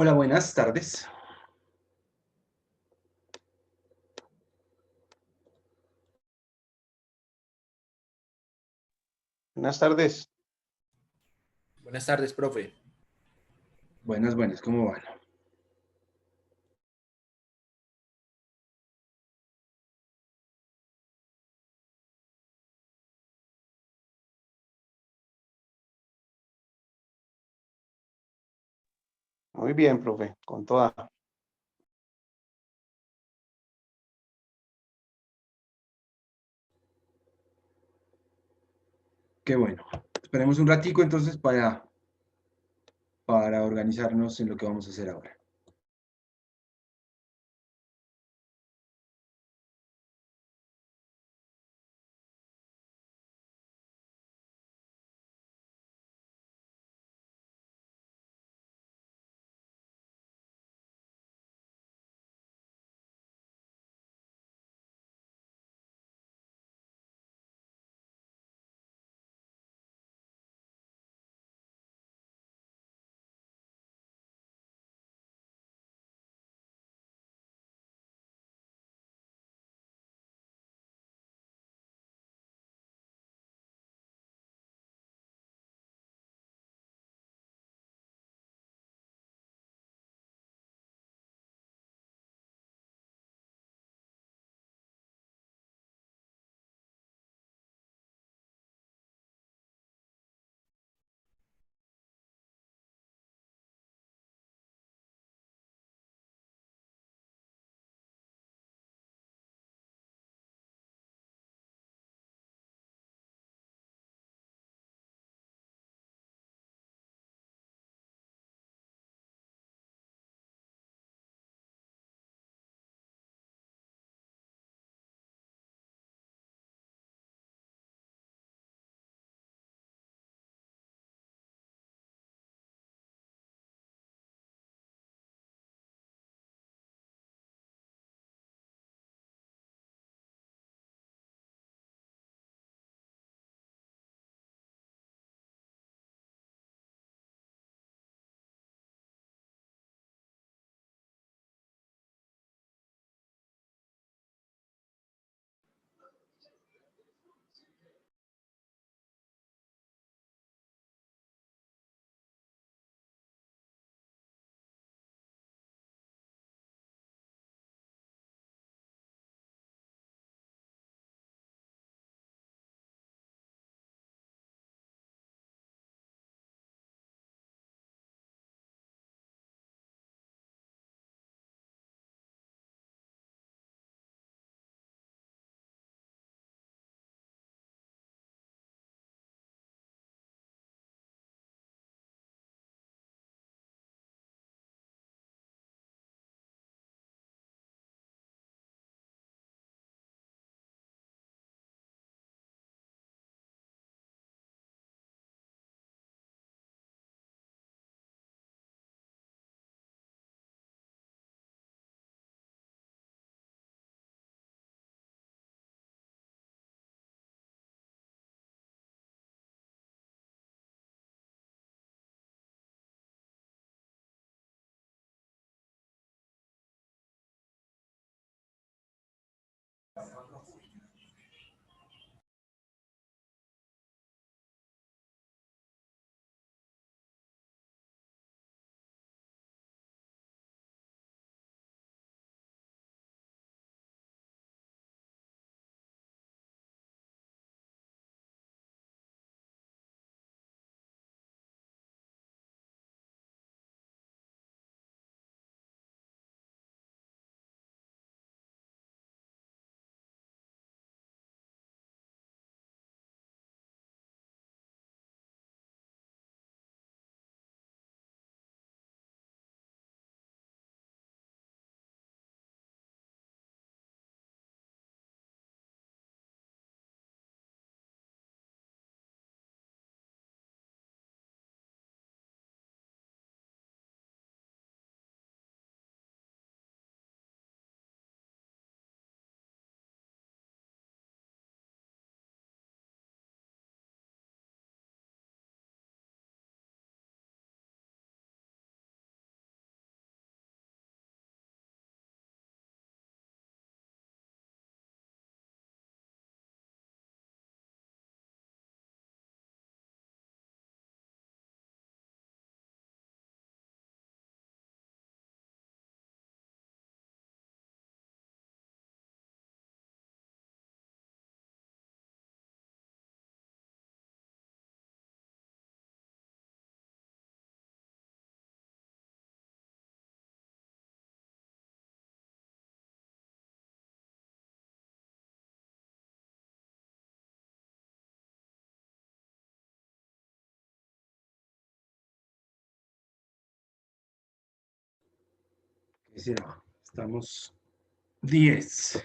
Hola, buenas tardes. Buenas tardes. Buenas tardes, profe. Buenas, buenas, ¿cómo van? Muy bien, profe, con toda. Qué bueno. Esperemos un ratico entonces para organizarnos en lo que vamos a hacer ahora. ¿Qué será? Estamos 10.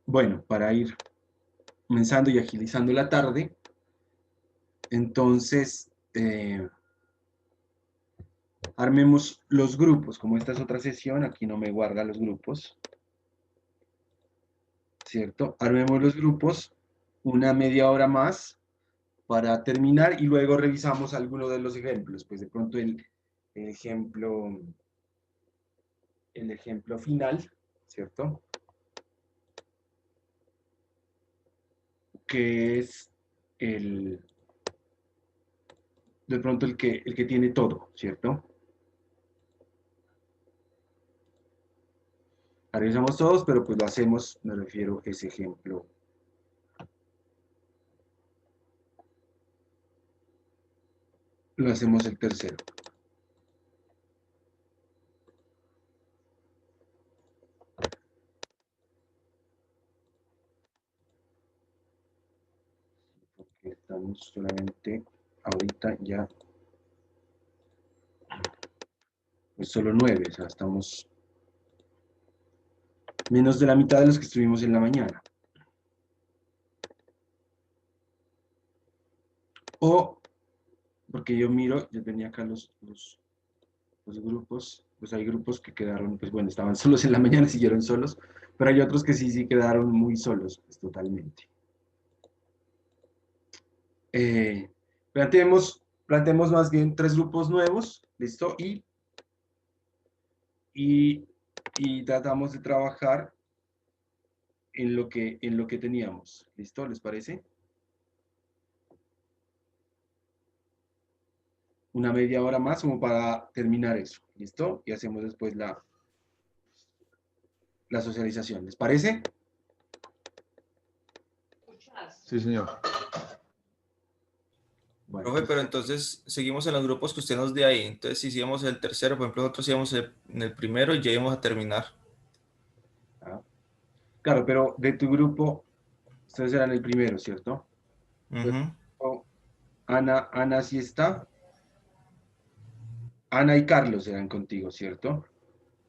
Bueno, para ir comenzando y agilizando la tarde, entonces armemos los grupos. Como esta es otra sesión, aquí no me guarda los grupos, ¿cierto? Armemos los grupos una media hora más para terminar y luego revisamos algunos de los ejemplos. Pues de pronto el ejemplo, el ejemplo final, ¿cierto? Que es de pronto el que tiene todo, ¿cierto? Revisamos todos, pero pues lo hacemos, me refiero a ese ejemplo. Lo hacemos el tercero. Porque estamos solamente ahorita ya, pues solo 9, o sea, estamos menos de la mitad de los que estuvimos en la mañana. O, porque yo miro, yo tenía acá los grupos, pues hay grupos que quedaron, pues bueno, estaban solos en la mañana, siguieron solos, pero hay otros que sí quedaron muy solos, pues totalmente. Planteemos más bien 3 grupos nuevos, ¿listo? Y tratamos de trabajar en lo que teníamos, ¿listo? ¿Les parece? Una media hora más como para terminar eso, ¿listo? Y hacemos después la socialización, ¿les parece? Sí, señor. Bueno, Profe, pero entonces, entonces seguimos en los grupos que usted nos dé ahí. Entonces, si hicimos el tercero, por ejemplo, nosotros íbamos en el primero y ya íbamos a terminar. ah, claro, pero de tu grupo, ustedes eran el primero, ¿cierto? Entonces, Ujú. oh, Ana sí está. Ana y Carlos eran contigo, ¿cierto?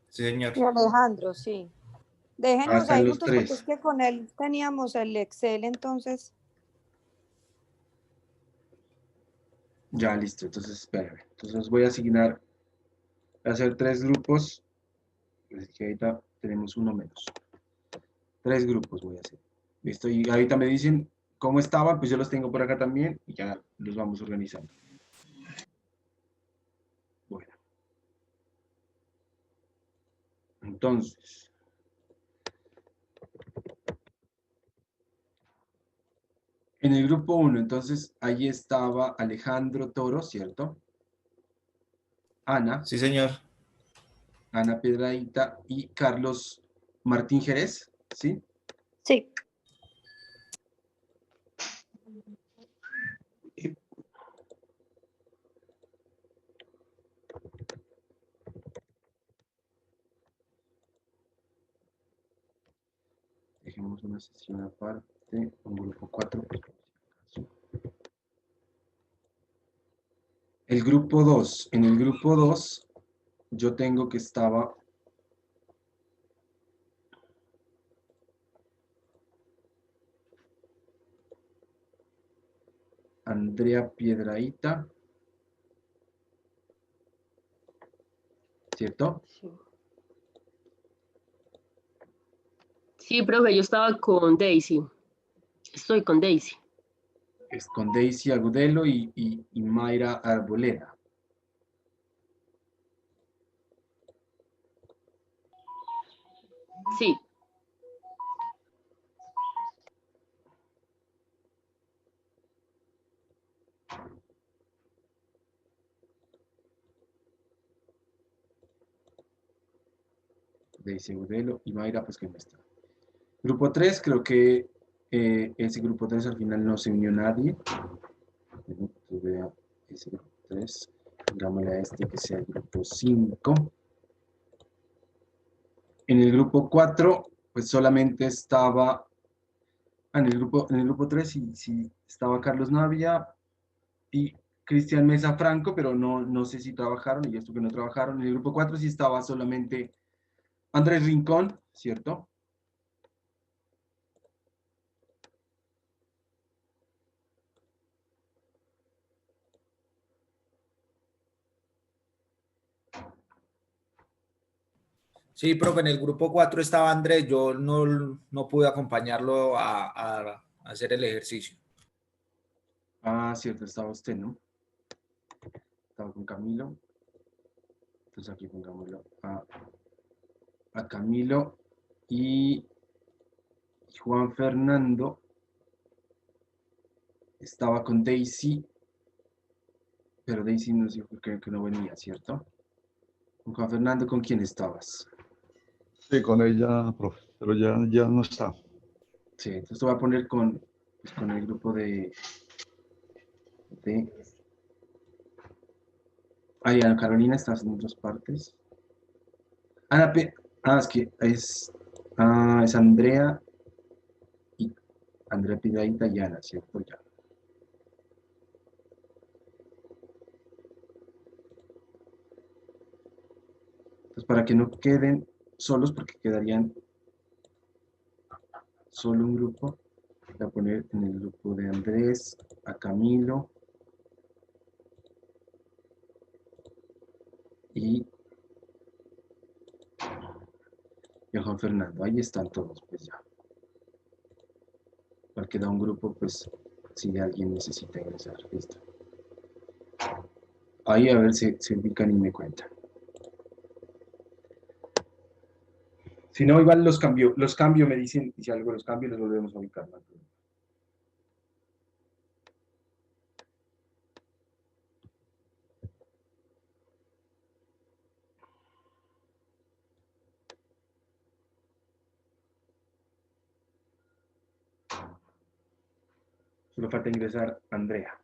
Sí, señor. Y Alejandro, sí. Ah, Déjenos están ahí los juntos porque es tres. que con él teníamos el Excel, entonces. Ya, listo. Entonces, espérame. Entonces, os voy a asignar, voy a hacer 3 grupos. Así que ahorita tenemos uno menos. 3 grupos voy a hacer. Listo. Y ahorita me dicen cómo estaban, pues yo los tengo por acá también y ya los vamos organizando. Bueno, entonces, en el grupo uno, entonces, ahí estaba Alejandro Toro, ¿cierto? Ana, Sí, señor. Ana Piedrahita y Carlos Martín Jerez, ¿sí? Sí. Dejemos una sesión aparte, un grupo 4, pues, por si acaso. El grupo 2, en el grupo 2, yo tengo que estaba Andrea Piedrahita, ¿cierto? Sí. Sí, profe, yo estaba con Daisy. Estoy con Daisy. Es con Daisy Agudelo y Mayra Arboleda. Sí, Daisy Agudelo y Mayra, pues que no está. Grupo 3, creo que ese grupo 3 al final no se unió nadie. Entonces, vea ese grupo 3. Pongámosle a este que sea el grupo 5. En el grupo 4, pues solamente estaba. En el grupo 3 sí, sí estaba Carlos Navia y Cristian Mesa Franco, pero no sé si trabajaron, y esto que no trabajaron. En el grupo 4 sí estaba solamente Andrés Rincón, ¿cierto? Sí, profe, en el grupo 4 estaba Andrés, yo no pude acompañarlo a hacer el ejercicio. Ah, cierto, estaba usted, ¿no? Estaba con Camilo. Entonces aquí pongámoslo a Camilo y Juan Fernando. Estaba con Daisy, pero Daisy nos dijo que no venía, ¿cierto? Con Juan Fernando, ¿con quién estabas? Sí, con ella, profe, pero ya no está. Sí, entonces te voy a poner pues, con el grupo de Ana Carolina, estás en otras partes. Ana es que es Andrea y Andrea Piedadita y Ana, ¿cierto? Ya. Entonces, para que no queden solos, porque quedarían solo un grupo, voy a poner en el grupo de Andrés, a Camilo y a Juan Fernando. Ahí están todos, pues ya. Para que da un grupo, pues, si alguien necesita ingresar. Listo. Ahí a ver si se ubican y me cuentan. Si no, igual los cambio, me dicen, y si algo los cambio, los volvemos a ubicar. ¿No? Solo falta ingresar Andrea.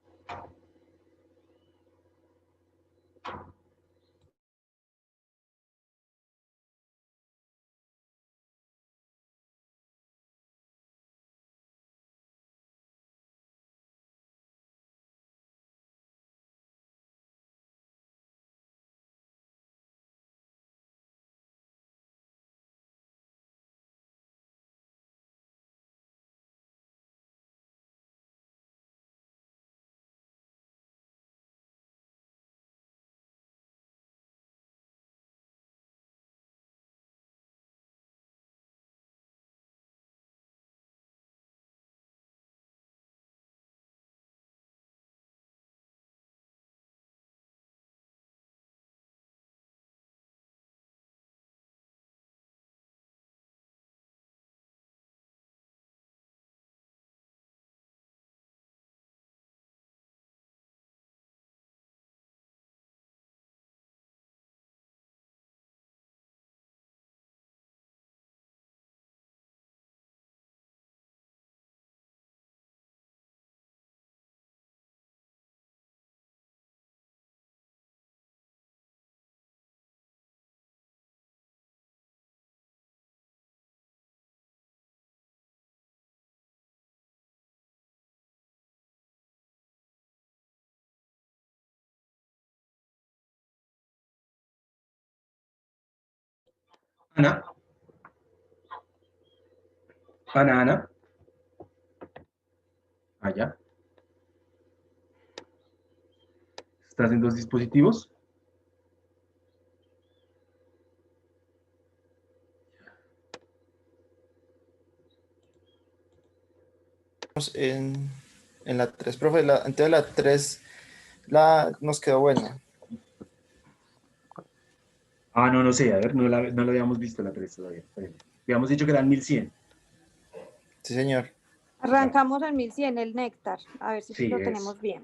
Ana. Ana. Allá. ¿Estás en dos dispositivos? en la 3, profe. Entonces la 3 nos quedó buena. Ah, no, no sé, a ver, no la habíamos visto la 3 todavía. Habíamos dicho que eran 1100. Sí, señor. Arrancamos en 1100, el néctar. A ver si Sí, lo es. tenemos bien.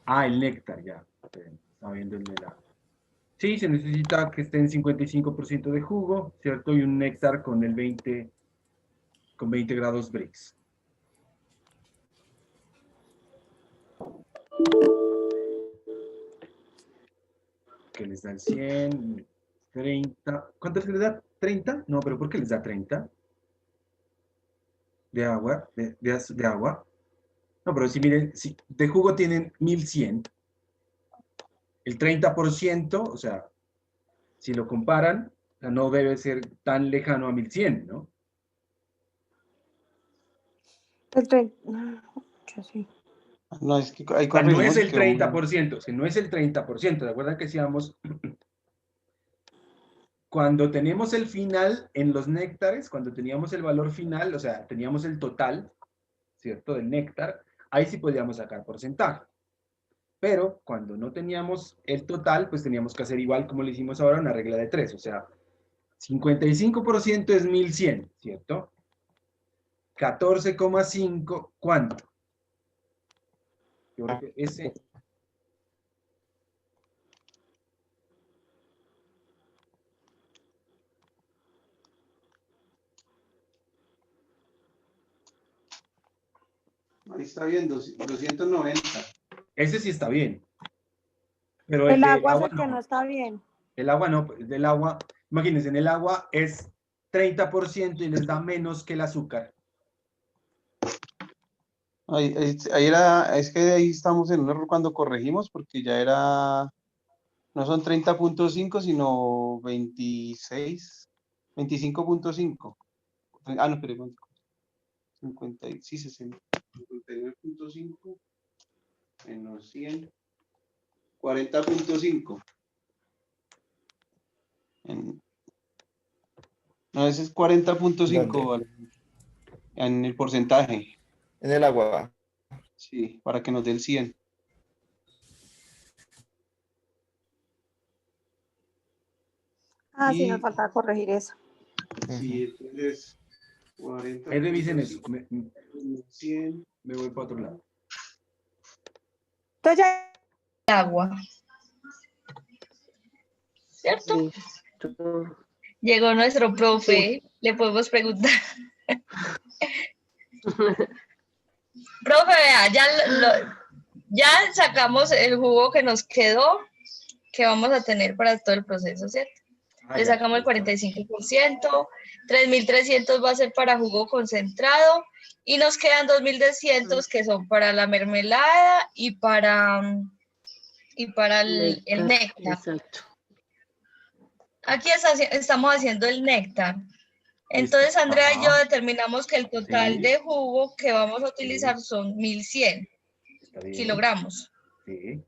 Ah, el néctar, ya. Estaba viendo el de la... Sí, se necesita que esté en 55% de jugo, ¿cierto? Y un néctar con 20 grados Brix. Que les da el 100, 30. ¿Cuánto es que les da? ¿30? No, pero ¿por qué les da 30? De agua, de agua. No, pero si miren, si de jugo tienen 1100, el 30%, o sea, si lo comparan, o sea, no debe ser tan lejano a 1100, ¿no? El 30. Sí. No, es que ahí O sea, no es corregimos y el quedó muy- 30%, que no es el 30%. ¿De acuerdo que decíamos? Cuando tenemos el final en los néctares, cuando teníamos el valor final, o sea, teníamos el total, ¿cierto? Del néctar, ahí sí podíamos sacar porcentaje. Pero cuando no teníamos el total, pues teníamos que hacer igual como le hicimos ahora, una regla de 3. O sea, 55% es 1100, ¿cierto? 14,5, ¿cuánto? Yo creo que ese... Ahí está bien, 290. Ese sí está bien. Pero el El del agua es agua el que no no. está bien. El agua no, el del agua, imagínense, en el agua es 30% y les da menos que el azúcar. Ahí era, es que ahí estamos en un error cuando corregimos porque ya era, no son 30.5 sino 26, 25.5. Ah, no, pero 50, sí, 60, 59.5 menos 100, 40.5. No, ese es 40.5 ¿Dónde? vale, en el porcentaje, En el agua. sí, para que nos dé el 100. Ah, sí, nos Y falta corregir eso. sí, entonces 40. Ahí revisen eso. 100. Me voy para otro lado. Entonces ya Agua, ¿cierto? Listo. Llegó nuestro profe, le podemos preguntar. Profe, vea, ya sacamos el jugo que nos quedó, que vamos a tener para todo el proceso, ¿cierto? Ah, Le ya, sacamos el listo. 45%, 3.300 va a ser para jugo concentrado y nos quedan 2.200 que son para la mermelada y para el néctar. Exacto. Aquí estamos haciendo el néctar. Listo. Entonces, Andrea y yo Ajá. determinamos que el total Sí. de jugo que vamos a utilizar Sí. son 1.100 Está bien. kilogramos, Sí,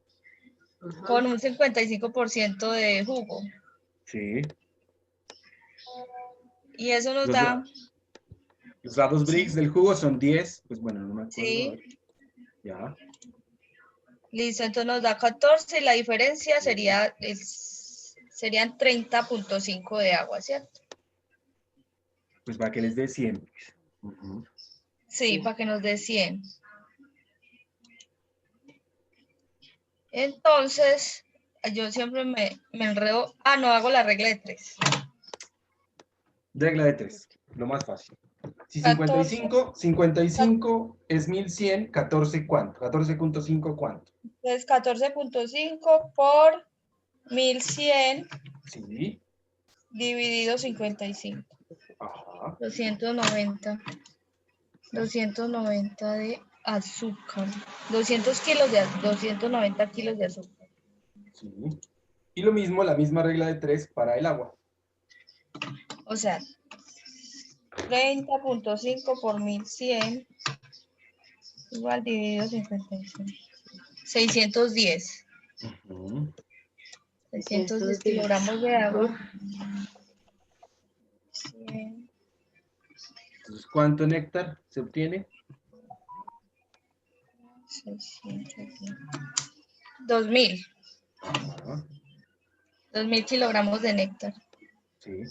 Ajá. con un 55% de jugo. sí. Y eso nos Los, da, los grados Brix del jugo son 10. Pues bueno, no me acuerdo. A sí, ver. Ya. listo, entonces nos da 14 y la diferencia serían 30.5 de agua, ¿cierto? Pues para que les dé 100. Ujú. Sí, para que nos dé 100. Entonces, yo siempre me enredo. Ah, no, hago la regla de 3. Regla de 3. Lo más fácil. Si 14. 55 es 1100, 14 ¿cuánto? 14.5 ¿cuánto? Entonces, 14.5 por 1.100 Sí. dividido 55. Ajá. 290. 290 de azúcar. 290 kilos de azúcar. Sí. Y lo mismo, la misma regla de 3 para el agua. O sea, 30.5 por 1.100 igual dividido 55. 610. Ujú. 610 kilogramos de agua. 100. Entonces, ¿cuánto néctar se obtiene? 2000. Ajá, 2000 kilogramos de néctar. sí.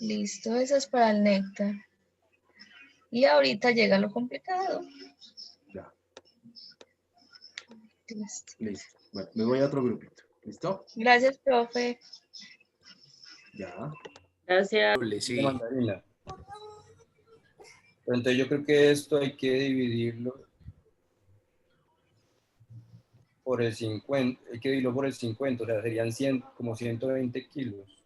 Listo, eso es para el néctar. Y ahorita llega lo complicado. Ya, Listo. listo. Bueno, me voy a otro grupito. ¿Listo? Gracias, profe. Ya. Gracias. Doble, De sí. mandarina. Pero entonces yo creo que esto hay que dividirlo por el 50, hay que dividirlo por el 50, o sea, serían 100, como 120 kilos.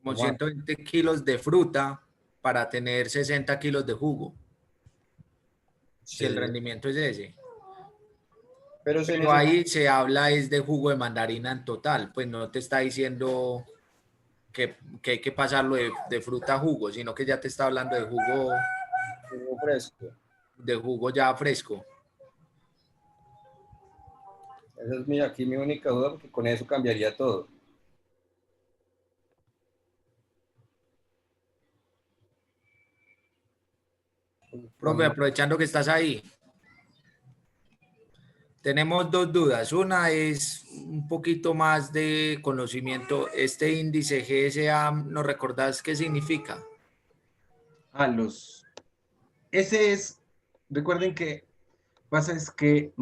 Como o más. 120 kilos de fruta para tener 60 kilos de jugo. Si el Sí. rendimiento es ese. Pero se Pero necesita, ahí se habla es de jugo de mandarina en total, pues no te está diciendo que hay que pasarlo de fruta a jugo, sino que ya te está hablando jugo fresco. de jugo ya fresco. Esa es aquí mi única duda, porque con eso cambiaría todo. Profe, aprovechando que estás ahí, tenemos dos dudas. Una es un poquito más de conocimiento. Este índice GSA, ¿nos recordás qué significa? Ese es, recuerden que pasa es que,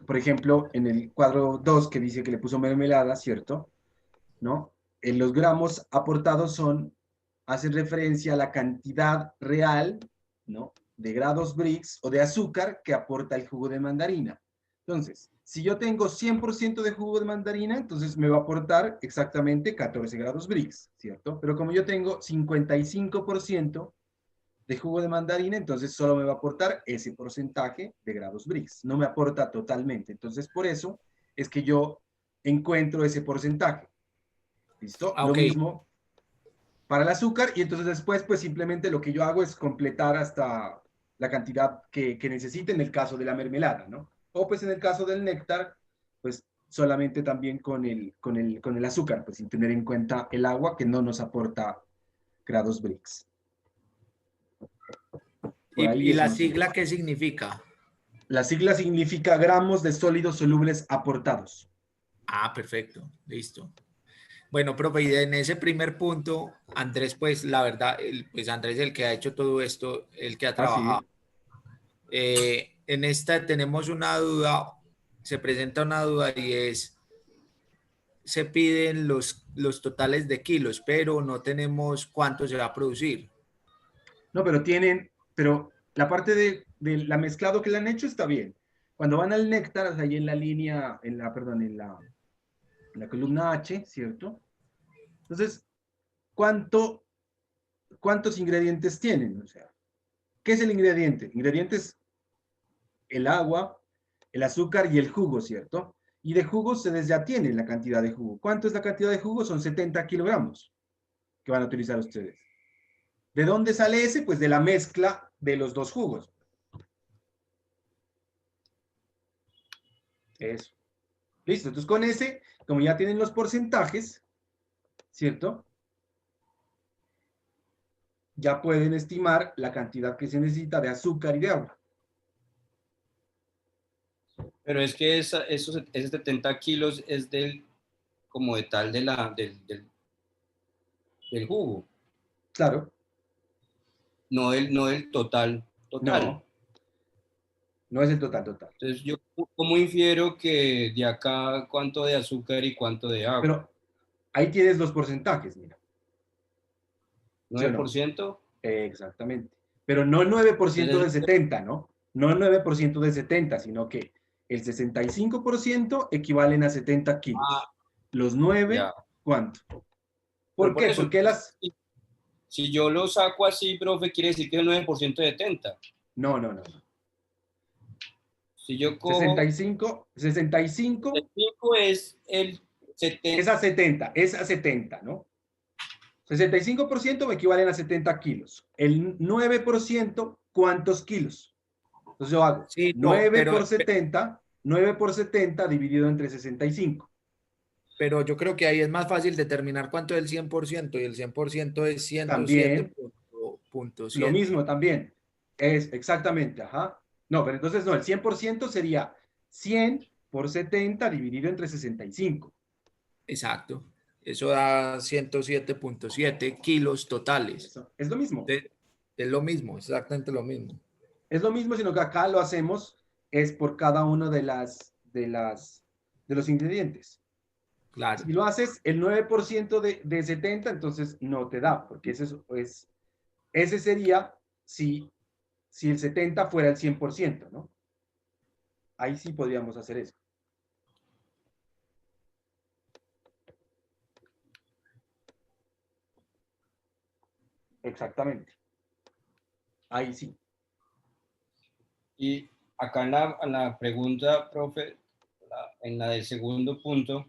por ejemplo, en el cuadro 2 que dice que le puso mermelada, ¿cierto? ¿No? En los gramos aportados hacen referencia a la cantidad real, ¿no? De grados Brix o de azúcar que aporta el jugo de mandarina. Entonces, si yo tengo 100% de jugo de mandarina, entonces me va a aportar exactamente 14 grados Brix, ¿cierto? Pero como yo tengo 55% de jugo de mandarina, entonces solo me va a aportar ese porcentaje de grados Brix, no me aporta totalmente. Entonces, por eso es que yo encuentro ese porcentaje. ¿Listo? Ah, Lo ok. mismo para el azúcar, y entonces después, pues simplemente lo que yo hago es completar hasta la cantidad que necesite en el caso de la mermelada, ¿no? O pues en el caso del néctar, pues solamente también con el azúcar, pues sin tener en cuenta el agua que no nos aporta grados Brix. Por ahí ¿Y es la más o sigla menos. qué significa? La sigla significa gramos de sólidos solubles aportados. Ah, perfecto, listo. Bueno, profe, y en ese primer punto, Andrés, pues la verdad, pues Andrés es el que ha hecho todo esto, el que ha Así. trabajado. En esta tenemos una duda, se presenta una duda y es, se piden los totales de kilos, pero no tenemos cuánto se va a producir. No, pero la parte de la mezclado que le han hecho está bien. Cuando van al néctar, o sea, ahí en la línea, perdón, en la columna H, ¿cierto? Entonces, ¿cuántos ingredientes tienen? O sea, ¿qué es el ingrediente? El ingrediente es el agua, el azúcar y el jugo, ¿cierto? Y de jugo ustedes ya tienen la cantidad de jugo. ¿Cuánto es la cantidad de jugo? Son 70 kilogramos que van a utilizar ustedes. ¿De dónde sale ese? Pues de la mezcla de los dos jugos. Eso. Listo. Entonces con ese, como ya tienen los porcentajes, ¿cierto? Ya pueden estimar la cantidad que se necesita de azúcar y de agua. Pero es que esos 70 kilos es como de tal del jugo, Claro. no del total. No es el total. Entonces, yo, ¿cómo infiero que de acá cuánto de azúcar y cuánto de agua? Pero ahí tienes los porcentajes, mira. ¿Sí o no? ¿9%? Exactamente. Pero no 9% de Entonces, 70, ¿no? No 9% de 70, sino que el 65% equivalen a 70 kilos. Los 9, ya. ¿cuánto? Pero ¿Por por qué? eso, Porque si yo lo saco así, profe, quiere decir que es 9% de 70. No. Si yo cojo 65 5 es el 70. es a 70, ¿no? 65% me equivalen a 70 kilos. El 9%, ¿cuántos kilos? Entonces yo hago Sí, no, 9 por 70 dividido entre 65. pero yo creo que ahí es más fácil determinar cuánto es el 100% y el 100% es También, 107.7. lo mismo también. Es exactamente, ajá. No, pero entonces no, el 100% sería 100 por 70 dividido entre 65. Exacto. Eso da 107.7 kilos totales. Eso, es lo mismo. Es lo mismo, exactamente lo mismo. Es lo mismo, sino que acá lo hacemos es por cada uno de los ingredientes. Claro. Si lo haces el 9% de 70, entonces no te da, porque ese sería si el 70 fuera el 100%, ¿no? Ahí sí podríamos hacer eso. Exactamente. Ahí sí. Y acá en la pregunta, profe, en la del segundo punto,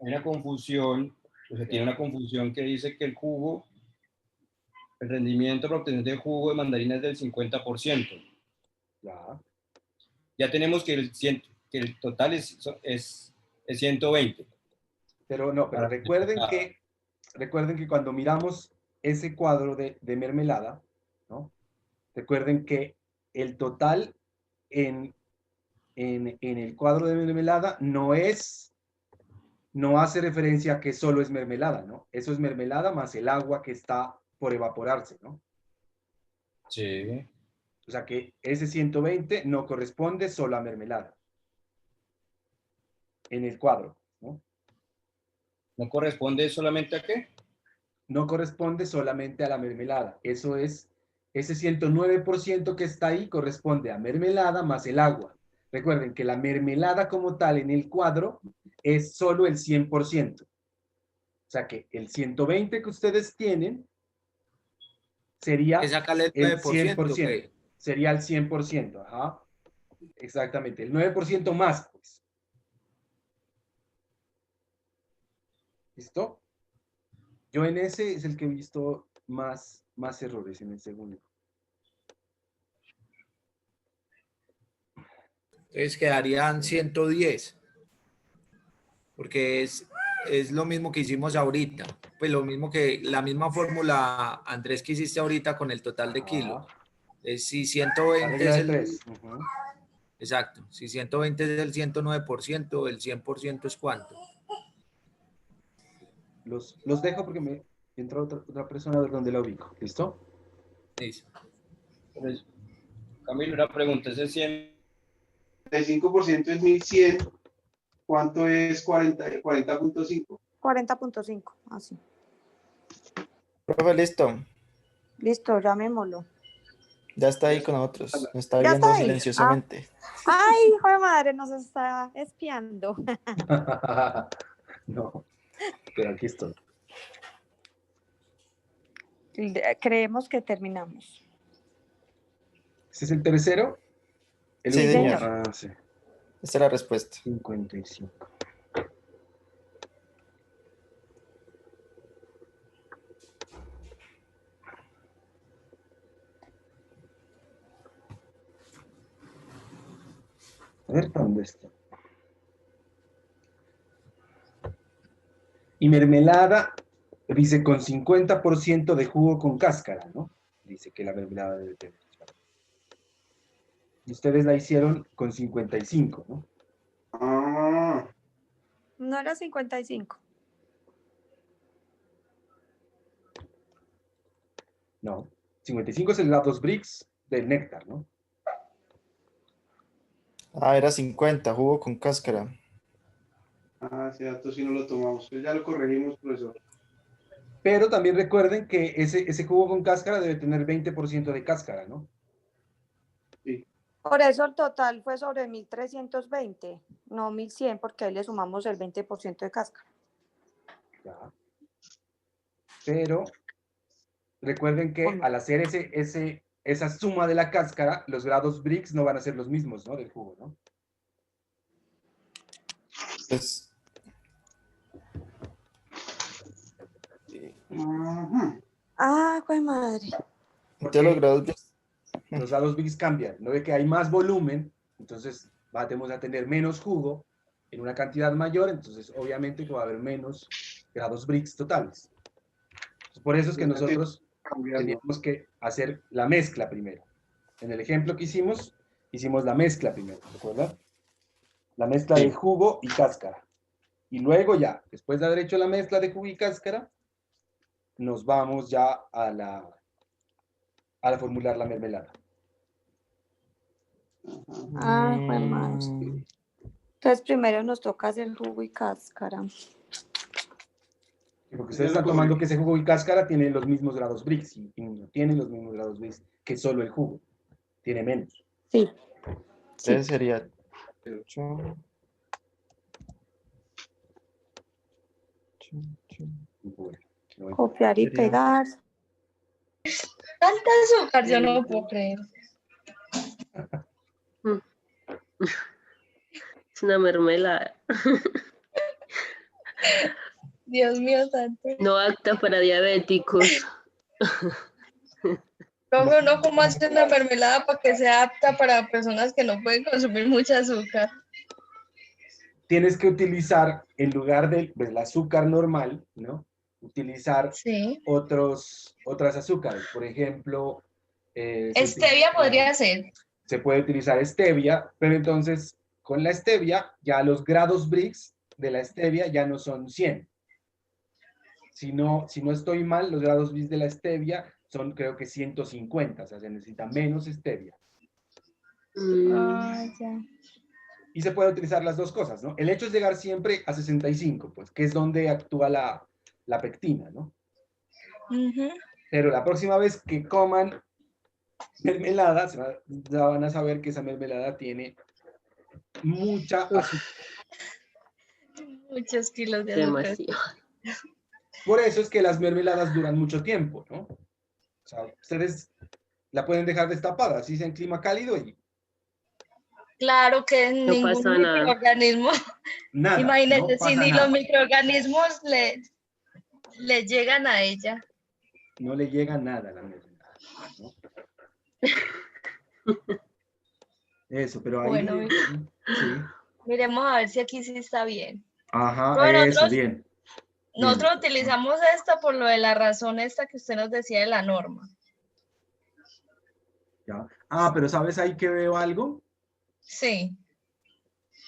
hay una confusión, o sea, tiene una confusión que dice que el rendimiento para obtener de jugo de mandarina es del 50%. Ya. Ya tenemos que el total es 120. Pero no, pero recuerden que cuando miramos ese cuadro de mermelada, ¿no? Recuerden que el total en el cuadro de mermelada no hace referencia a que solo es mermelada, ¿no? Eso es mermelada más el agua que está por evaporarse, ¿no? Sí. O sea que ese 120 no corresponde solo a mermelada. En el cuadro, ¿no? ¿No corresponde solamente a qué? No corresponde solamente a la mermelada. Eso es, ese 109% que está ahí corresponde a mermelada más el agua. Recuerden que la mermelada como tal en el cuadro es solo el 100%. O sea que el 120 que ustedes tienen sería Que sacarle el el 9%, 100%. ¿ok? Sería el 100%. Ajá. Exactamente. El 9% más, pues. ¿Listo? Yo en ese es el que he visto más errores en el segundo. Entonces quedarían 110. Porque es lo mismo que hicimos ahorita. Pues lo mismo que la misma fórmula, Andrés, que hiciste ahorita con el total de kilos. Es si La 120 regla es de el... 3. Exacto. Si 120 es el 109%, el 100% es ¿cuánto? Los dejo porque me entra otra persona a ver dónde la ubico. ¿Listo? Listo. Entonces, Camilo, una pregunta, ese 100, 35% es 1100. ¿Cuánto es 40.5? 40.5, así. Profe, listo. Listo, llamémoslo. Ya está ahí con nosotros. Nos está Ya viendo está ahí. silenciosamente. Ay, hijo de madre, nos está espiando. No, pero aquí estoy. Creemos que terminamos. ¿Este es el tercero? El Sí, último. señor. Ah, sí. Esta es la respuesta. 55. A ver, ¿dónde está? Y mermelada, dice con 50% de jugo con cáscara, ¿no? Dice que la mermelada debe tener. Y ustedes la hicieron con 55, ¿no? Ah, No era 55. No. 55 es el dos bricks del néctar, ¿no? Ah, era 50, jugo con cáscara. ese dato sí no lo tomamos. Pues ya lo corregimos, profesor. Pero también recuerden que ese jugo con cáscara debe tener 20% de cáscara, ¿no? Sí. Por eso el total fue sobre 1320, no 1100, porque ahí le sumamos el 20% de cáscara. Ya. Pero recuerden que al hacer esa suma de la cáscara, los grados Brix no van a ser los mismos, ¿no? Del jugo, ¿no? Pues, Ah, pues madre. entonces los grados Brix. Los grados Brix cambian, ¿no? De que hay más volumen, entonces vamos a tener menos jugo en una cantidad mayor, entonces obviamente que va a haber menos grados Brix totales. Por eso es que nosotros teníamos que hacer la mezcla primero. En el ejemplo que hicimos la mezcla primero, ¿recuerdan? La mezcla de jugo y cáscara. Y luego ya, después de haber hecho la mezcla de jugo y cáscara, nos vamos ya a formular la mermelada. Ah, fue más. Entonces primero nos toca hacer jugo y cáscara. Porque ustedes están tomando que ese jugo y cáscara tiene los mismos grados Brix, y no tiene los mismos grados Brix que solo el jugo. Tiene menos. Sí. Entonces sería 8. Bueno, Copiar y Sería- pegar. Tanta azúcar, yo no lo puedo creer. Es una mermelada. Dios mío, tanto. No apta para diabéticos. Profe, ¿uno cómo hace una mermelada para que sea apta para personas que no pueden consumir mucha azúcar? tienes que utilizar, en lugar del azúcar normal, ¿no? Utilizar Sí. otras azúcares. Por ejemplo, Stevia podría ser. se puede utilizar stevia, pero entonces con la stevia ya los grados Brix de la stevia ya no son 100. Si no estoy mal, los grados Brix de la stevia son creo que 150, o sea, se necesita menos stevia. Ah, ya. Y se puede utilizar las dos cosas, ¿no? El hecho es llegar siempre a 65, pues, que es donde actúa la pectina, ¿no? Ujú. Pero la próxima vez que coman mermelada, ya van a saber que esa mermelada tiene mucha azúcar. Muchos kilos de azúcar. Demasiado. Por eso es que las mermeladas duran mucho tiempo, ¿no? O sea, ustedes la pueden dejar destapada, así sea en clima cálido y Claro que No ningún pasa nada. microorganismo, nada. imagínate, no pasa si ni nada. los microorganismos le llegan a ella. No le llega nada a la mermelada, ¿no? Eso, pero ahí... Bueno, sí. miremos a ver si aquí sí está bien. Ajá, Pero eso, nosotros- bien. Nosotros utilizamos esta por lo de la razón esta que usted nos decía de la norma. Ya. Ah, pero ¿sabes ahí que veo algo? Sí.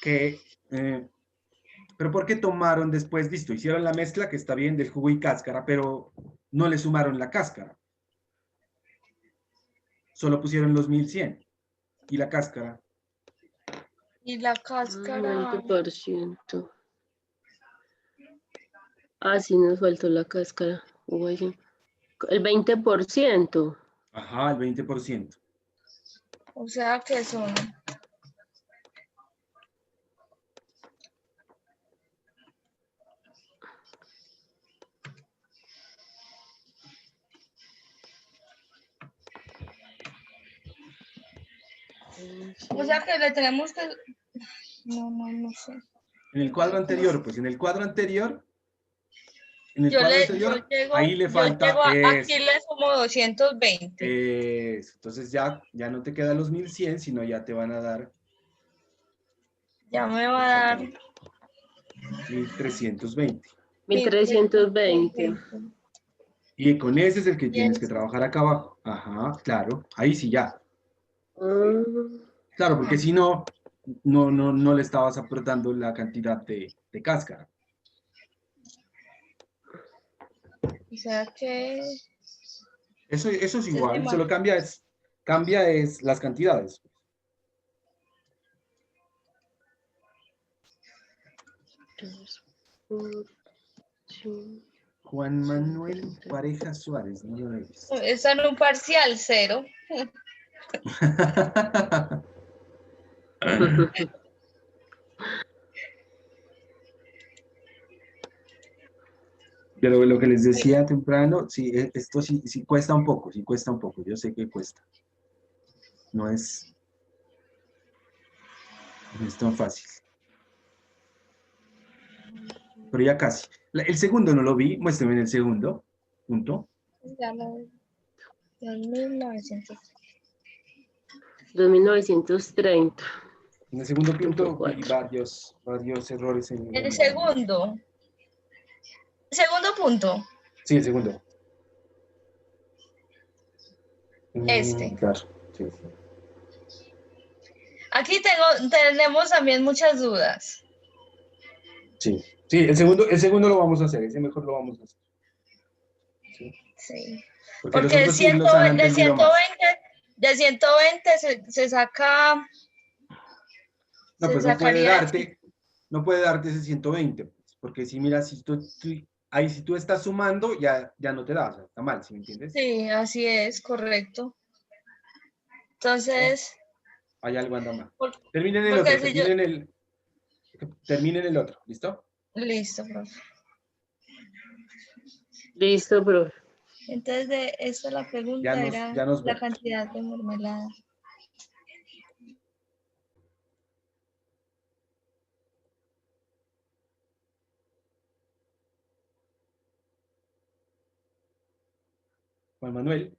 Que, pero ¿por qué tomaron después? Listo, hicieron la mezcla, que está bien, del jugo y cáscara, pero no le sumaron la cáscara. Solo pusieron los 1100. ¿Y la cáscara? Y la cáscara. 20%. Ah, sí, nos faltó la cáscara. Uy, el 20%. Ajá, el 20%. O sea que son. O sea que le tenemos que. No sé. En el cuadro anterior, pues en el cuadro anterior, Yo ahí le falta llego eso. aquí le sumo 220. Entonces ya no te quedan los 1100, sino ya te van a dar Ya me va a dar 1320. 1320. Y con ese es el que tienes que Eso. trabajar acá abajo. Ajá, claro. Ahí sí ya. Ah, Claro, porque si no, no le estabas aportando la cantidad de cáscara. O sea que. Eso es igual, demasiado. solo cambia es las cantidades. Juan Manuel Pareja Suárez, niño de Está en un parcial 0. Pero lo que les decía temprano, sí, esto sí cuesta un poco, yo sé que cuesta. No es tan fácil. Pero ya casi. El segundo no lo vi, muéstrame en el segundo punto. Ya lo. 1900. 2930. En el segundo punto Punto vi varios errores en El segundo. Segundo punto. Sí, el segundo. Claro, sí, sí. Aquí tenemos también muchas dudas. Sí, sí, el segundo lo vamos a hacer, ese mejor lo vamos a hacer. ¿Sí? Sí. Porque los Porque otros sí los han de entendido más. 120 se saca, No, se pues sacaría el no puede darte ese 120, pues, porque si mira, ahí si tú estás sumando, ya no te da, o sea, está mal, ¿sí me entiendes? Sí, así es, correcto. Entonces, Hay algo anda mal. por- Terminen el porque otro, si yo... terminen el otro, ¿listo? Listo, profe. Listo, profe. Entonces, esta la pregunta era Ya nos la vemos. cantidad de mermelada. Juan Manuel.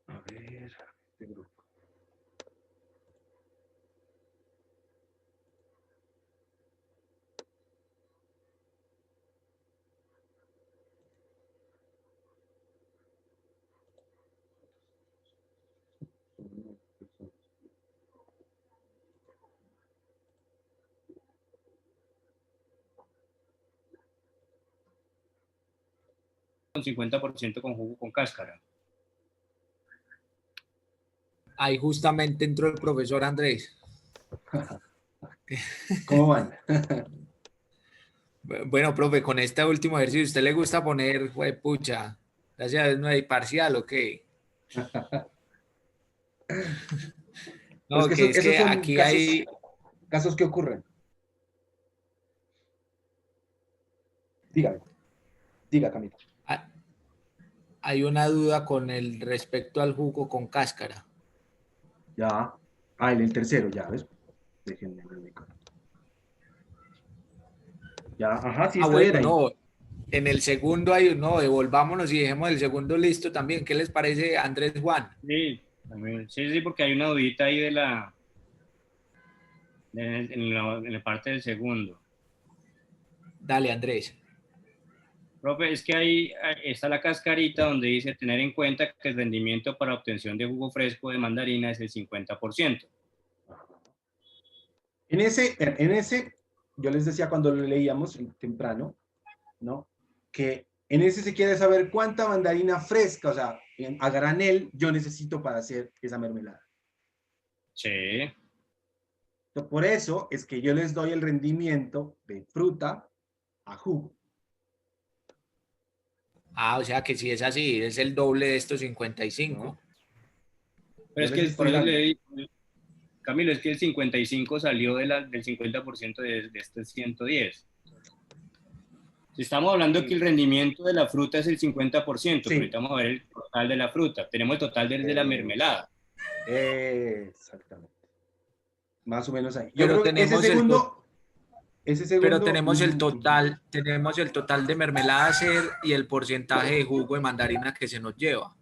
A ver, este grupo. Con 50% con jugo con cáscara. Ahí justamente entró el profesor Andrés. ¿Cómo van? Bueno, profe, con este último ejercicio, ¿usted le gusta poner, pucha, gracias a Dios no hay parcial o qué? Pero No, es que que es esos que son aquí hay, casos que ocurren. Dígame, diga, Camila. hay una duda con el respecto al jugo con cáscara. Ya. Ah, el tercero, ya, ¿ves? Déjenme ubicar. Ya, ajá, sí, Ah, está bien bueno, ahí. no, en el segundo hay, no, devolvámonos y dejemos el segundo listo también. ¿Qué les parece, Andrés Juan? Sí, sí, porque hay una dudita ahí en la parte del segundo. Dale, Andrés. Profe, es que ahí está la cascarita donde dice tener en cuenta que el rendimiento para obtención de jugo fresco de mandarina es el 50%. En ese, yo les decía cuando lo leíamos temprano, ¿no? Que en ese se quiere saber cuánta mandarina fresca, o sea, a granel, yo necesito para hacer esa mermelada. Sí. Entonces, por eso es que yo les doy el rendimiento de fruta a jugo. Ah, o sea que si es así, es el doble de estos 55. ¿No? Pero Yo es les que por estoy eso le dando. digo, Camilo, es que el 55 salió del 50% de este 110. Si estamos hablando que el rendimiento de la fruta es el 50%, pero Sí. ahorita vamos a ver el total de la fruta. Tenemos el total de la mermelada. Exactamente. Más o menos ahí. Yo Pero creo que ese tenemos segundo, pero tenemos el total de mermelada a hacer y el porcentaje de jugo de mandarina que se nos lleva.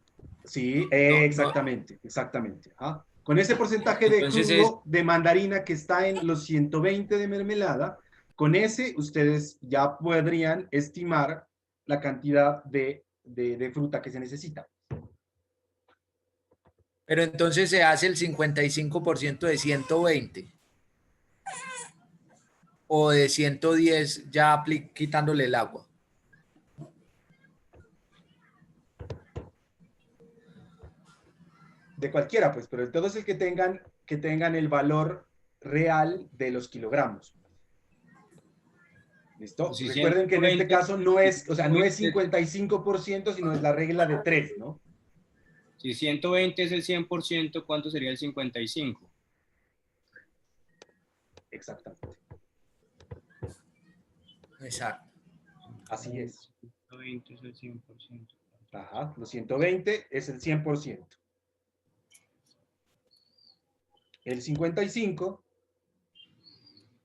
sí, No, no, exactamente, exactamente. Ajá. Con ese porcentaje de entonces es, jugo de mandarina que está en los 120 de mermelada, con ese ustedes ya podrían estimar la cantidad de fruta que se necesita. pero entonces se hace el 55% de 120 o de 110 ya quitándole el agua. De cualquiera, pues, pero todo es el que tengan el valor real de los kilogramos. ¿Listo? Si Recuerden que en este 120, caso no es, o sea, no es 120, 55%, sino es la regla de 3, ¿no? si 120 es el 100%, ¿cuánto sería el 55? Exactamente. Exacto. Así es. 120 es el 100%. Ajá, los 120 es el 100%. El 55,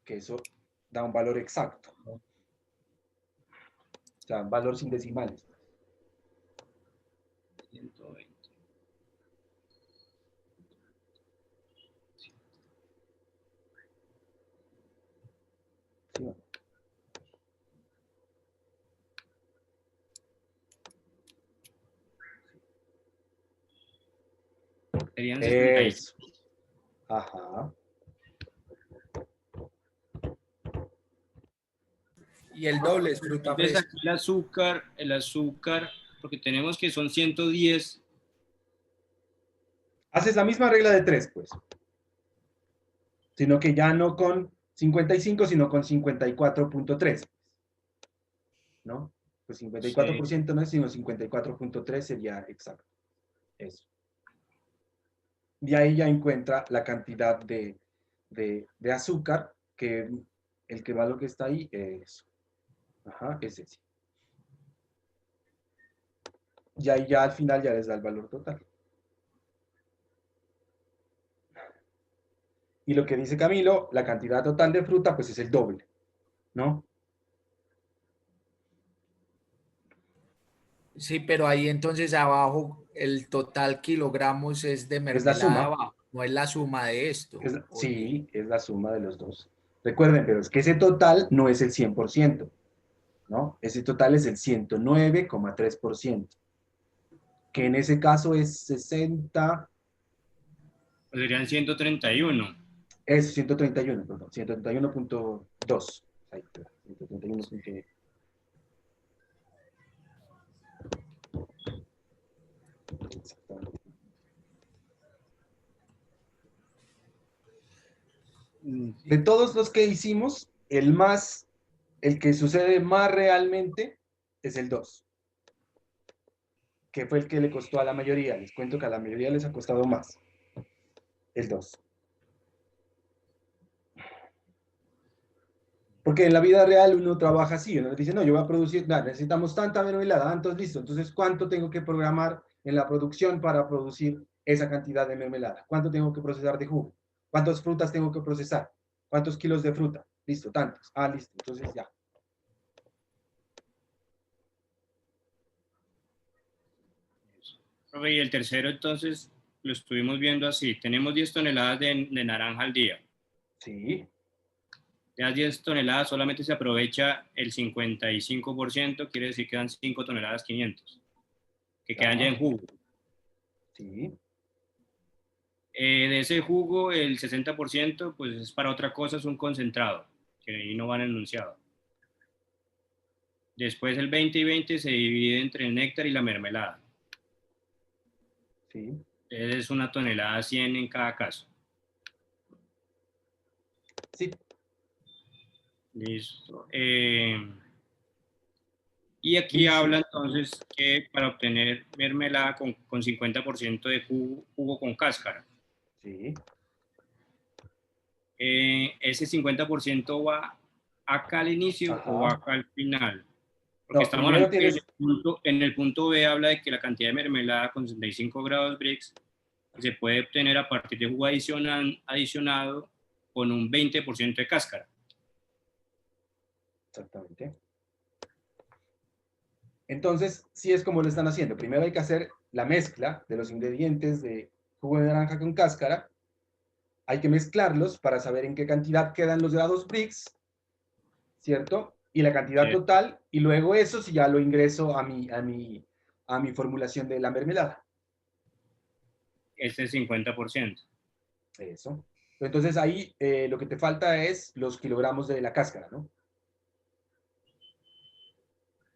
que eso da un valor exacto. O sea, un valor sin decimales. 120. ¿sí? Serían 60. Eso. Ajá. Y el doble es fruta Entonces fresca. aquí el azúcar, porque tenemos que son 110. Haces la misma regla de 3, pues. Sino que ya no con 55, sino con 54.3. ¿No? Pues 54% no es, sino 54.3 sería exacto. Eso. Y ahí ya encuentra la cantidad de azúcar, que el que va lo que está ahí es, ajá, es ese. Y ahí ya al final ya les da el valor total. Y lo que dice Camilo, la cantidad total de fruta, pues es el doble, ¿no? Sí, pero ahí entonces abajo el total kilogramos es de Es la mermelada suma. abajo, no es la suma de esto. Oye, Sí, es la suma de los dos. Recuerden, pero es que ese total no es el 100%, ¿no? Ese total es el 109,3%, que en ese caso es 60, Pues serían 131. es 131, perdón, 131.2. Ahí, 131. Exactamente. De todos los que hicimos, el que sucede más realmente es el 2, que fue el que le costó a la mayoría. Les cuento que a la mayoría les ha costado más, el 2. Porque en la vida real uno trabaja así, uno dice, no, yo voy a producir, nada, necesitamos tanta mermelada, tantos listo, entonces ¿cuánto tengo que programar en la producción para producir esa cantidad de mermelada? ¿Cuánto tengo que procesar de jugo? ¿Cuántas frutas tengo que procesar? ¿Cuántos kilos de fruta? Listo, tantos. Ah, listo, entonces ya. Profe, y el tercero entonces lo estuvimos viendo así. Tenemos 10 toneladas de naranja al día. Sí. De las 10 toneladas solamente se aprovecha el 55%, quiere decir que dan 5 toneladas 500, que quedan ya en jugo. Sí. De ese jugo, el 60% pues es para otra cosa, es un concentrado, que ahí no van enunciado. Después el 20 y 20 se divide entre el néctar y la mermelada. Sí. Es una tonelada 100 en cada caso. Sí. Listo. Y aquí Listo. habla entonces que para obtener mermelada con 50% de jugo con cáscara. Sí. Ese 50% va acá al inicio. Ajá. O va acá al final. Porque No, estamos primero hablando que tienes... en el punto B habla de que la cantidad de mermelada con 65 grados Brix se puede obtener a partir de jugo adicionado con un 20% de cáscara. Exactamente. Entonces, sí es como lo están haciendo. Primero hay que hacer la mezcla de los ingredientes de jugo de naranja con cáscara. Hay que mezclarlos para saber en qué cantidad quedan los grados Brix, ¿cierto? Y la cantidad Sí. total, y luego eso sí ya lo ingreso a mi formulación de la mermelada. Este 50%. Eso. Entonces ahí lo que te falta es los kilogramos de la cáscara, ¿no?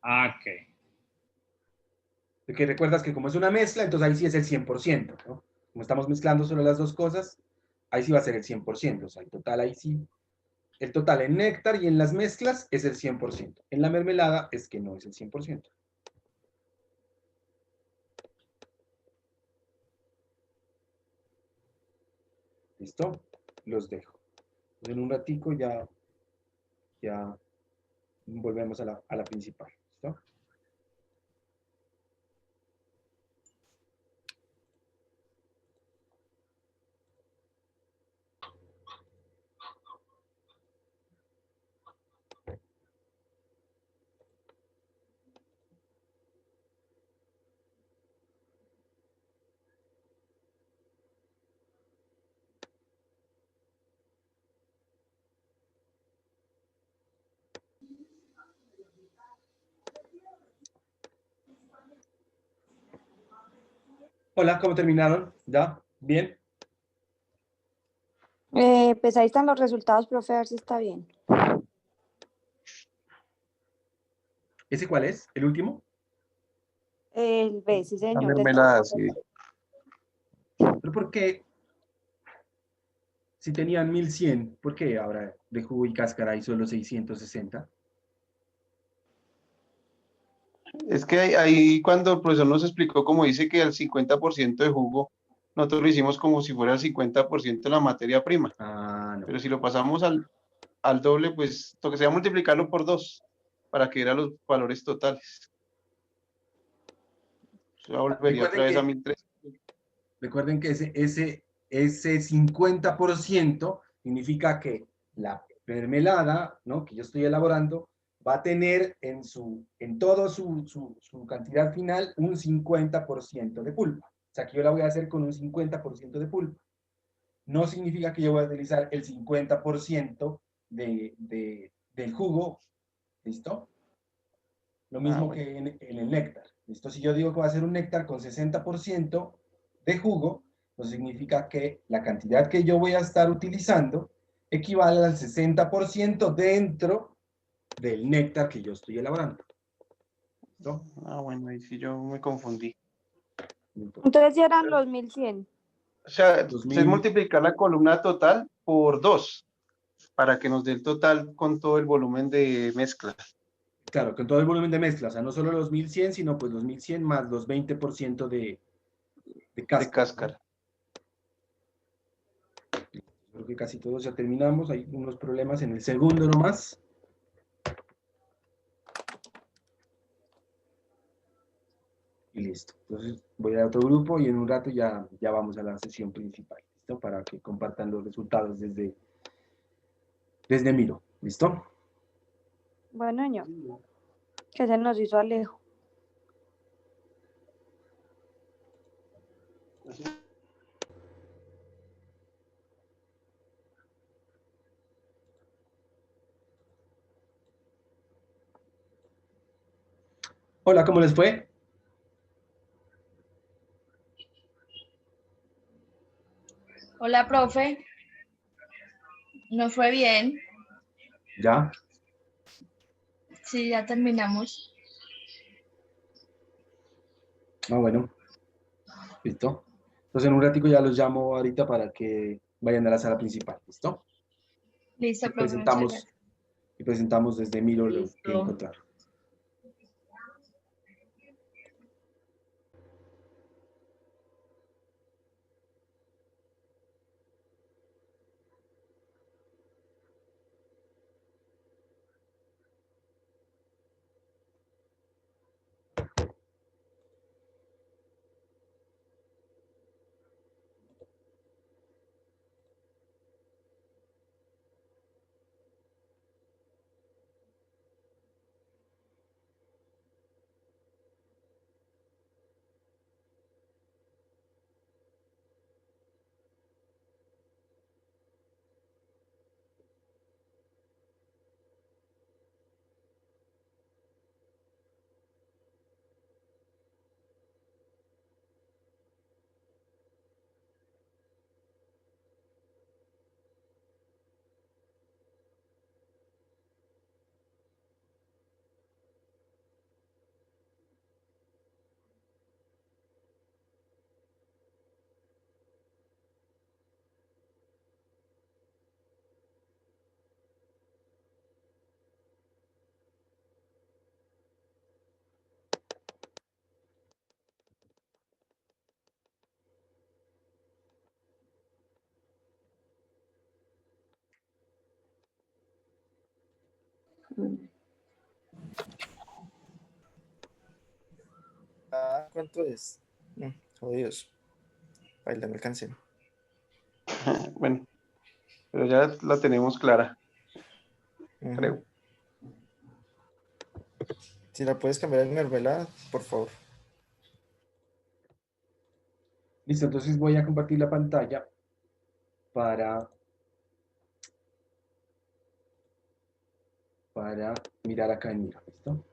Ok. Porque recuerdas que como es una mezcla, entonces ahí sí es el 100%, ¿no? Como estamos mezclando solo las dos cosas, ahí sí va a ser el 100%. O sea, el total ahí sí. El total en néctar y en las mezclas es el 100%. En la mermelada es que no es el 100%. ¿Listo? Los dejo. Entonces, en un ratico ya volvemos a la principal. ¿Listo? Hola, ¿cómo terminaron? ¿Ya? ¿Bien? Pues ahí están los resultados, profe, a ver si está bien. ¿Ese cuál es? ¿El último? El B, sí, La señor, del mermelada, todo. sí. ¿Pero por qué? Si tenían 1100, ¿por qué ahora de jugo y cáscara hay solo 660? Es que ahí cuando el profesor nos explicó, como dice que el 50% de jugo, nosotros lo hicimos como si fuera el 50% de la materia prima. Ah, no. Pero si lo pasamos al doble, pues lo que sea multiplicarlo por 2 para que eran los valores totales. Eso volvería Recuerden otra vez a que, 1300. recuerden que ese 50% significa que la mermelada, ¿no?, que yo estoy elaborando va a tener en toda su cantidad final un 50% de pulpa. O sea, que yo la voy a hacer con un 50% de pulpa. No significa que yo voy a utilizar el 50% del jugo, ¿listo? Lo mismo Bueno. que en el néctar, ¿listo? Si yo digo que va a ser un néctar con 60% de jugo, eso significa que la cantidad que yo voy a estar utilizando equivale al 60% dentro del néctar que yo estoy elaborando. ¿Listo? Bueno, ahí sí yo me confundí. Entonces ya eran los 1100. O sea, es 2000, multiplicar la columna total por 2 para que nos dé el total con todo el volumen de mezcla. claro, con todo el volumen de mezcla, o sea, no solo los 1100, sino pues los 1100 más los 20% de De cáscara, cáscara. ¿no? Creo que casi todos ya terminamos, hay unos problemas en el segundo nomás. Y listo. Entonces voy a otro grupo y en un rato ya vamos a la sesión principal, ¿listo? Para que compartan los resultados desde Miro, ¿listo? Bueno, señor, que se nos hizo Alejo. Hola, ¿cómo les fue? Hola, profe. Nos fue bien. ¿Ya? Sí, ya terminamos. Ah, bueno, listo. Entonces en un ratico ya los llamo ahorita para que vayan a la sala principal, ¿listo? Listo, Y profe, muchas presentamos, gracias. y presentamos desde Miro lo que Listo. encontraron. ¿Cuánto es? Jodidos. Baila, no alcancé. Bueno, pero ya la tenemos clara, Ujú. creo. Si la puedes cambiar en mermelada, por favor. Listo, entonces voy a compartir la pantalla para mirar acá en Miro, ¿listo?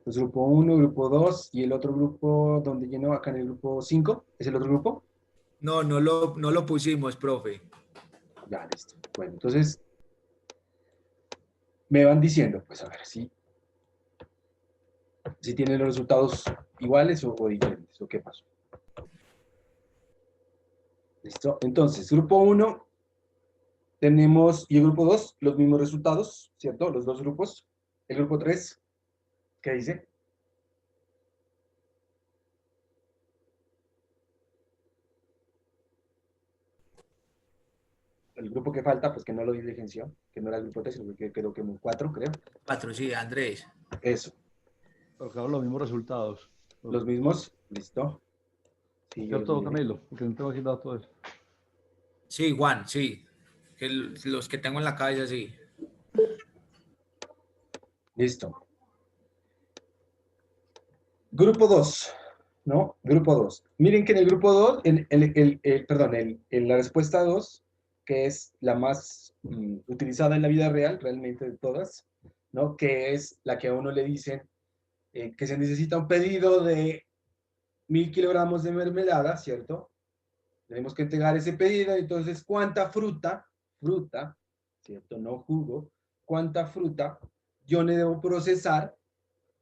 Entonces, grupo 1, grupo 2 y el otro grupo donde llenó acá en el grupo 5, ¿es el otro grupo? No, no lo pusimos, profe. Ya, listo. Bueno, entonces me van diciendo, pues a ver si tienen los resultados iguales o diferentes, o qué pasó. Listo. Entonces, grupo 1 tenemos, y el grupo 2, los mismos resultados, ¿cierto? Los dos grupos. El grupo 3, ¿qué dice? El grupo que falta, pues que no lo diligenció, que no era el grupo 3, sino que quedó como 4, creo. 4, sí, Andrés. Eso. Pero claro, los mismos resultados. Los mismos, listo. Sí, yo los ¿Cierto, miré. Camilo? Porque no tengo aquí datos. Sí, Juan, sí. Los que tengo en la cabeza, sí. Listo. Grupo 2, ¿no? Grupo 2. Miren que en el grupo 2, en la respuesta 2, que es la más utilizada en la vida real, realmente de todas, ¿no? Que es la que a uno le dicen que se necesita un pedido de 1000 kilogramos de mermelada, ¿cierto? Tenemos que entregar ese pedido, entonces, ¿cuánta fruta, ¿cierto? No jugo, cuánta fruta yo le debo procesar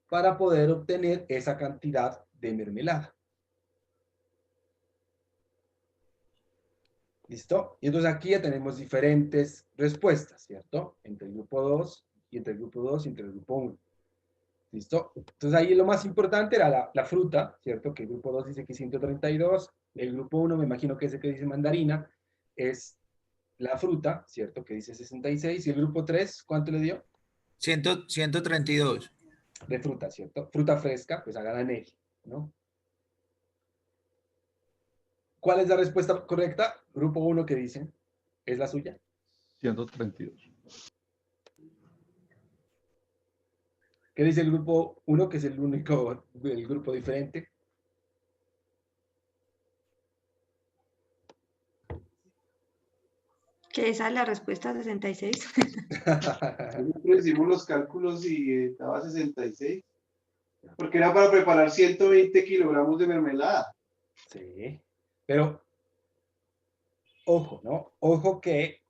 para poder obtener esa cantidad de mermelada? ¿Listo? Y entonces aquí ya tenemos diferentes respuestas, ¿cierto? Entre el grupo 2 y entre el grupo 2 y entre el grupo 1. ¿Listo? Entonces ahí lo más importante era la fruta, ¿cierto? Que el grupo 2 dice que 132, el grupo 1 me imagino que ese que dice mandarina, es la fruta, ¿cierto? Que dice 66, y el grupo 3, ¿cuánto le dio? 132. De fruta, ¿cierto? Fruta fresca, pues hagan en él, ¿no? ¿Cuál es la respuesta correcta? Grupo 1 que dicen, ¿es la suya? 132. ¿Qué dice el grupo 1, que es el único, el grupo diferente? Que esa es la respuesta 66. Nosotros hicimos los cálculos y daba 66. Porque era para preparar 120 kilogramos de mermelada. Sí, pero ojo, ¿no? Ojo que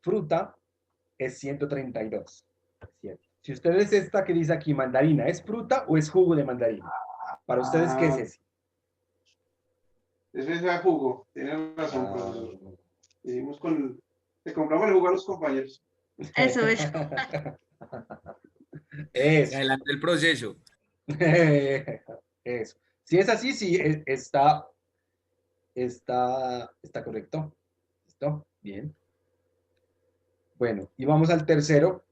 fruta es 132, ¿cierto? Si ustedes esta que dice aquí mandarina, ¿es fruta o es jugo de mandarina? Para ustedes, ¿qué es ese? Eso es a jugo, tienes razón, profesor. Hicimos le compramos el jugo a los compañeros. Eso es. Eso. Adelante el proceso. Eso. Si es así, sí, está correcto. ¿Listo? Bien. Bueno, y vamos al tercero,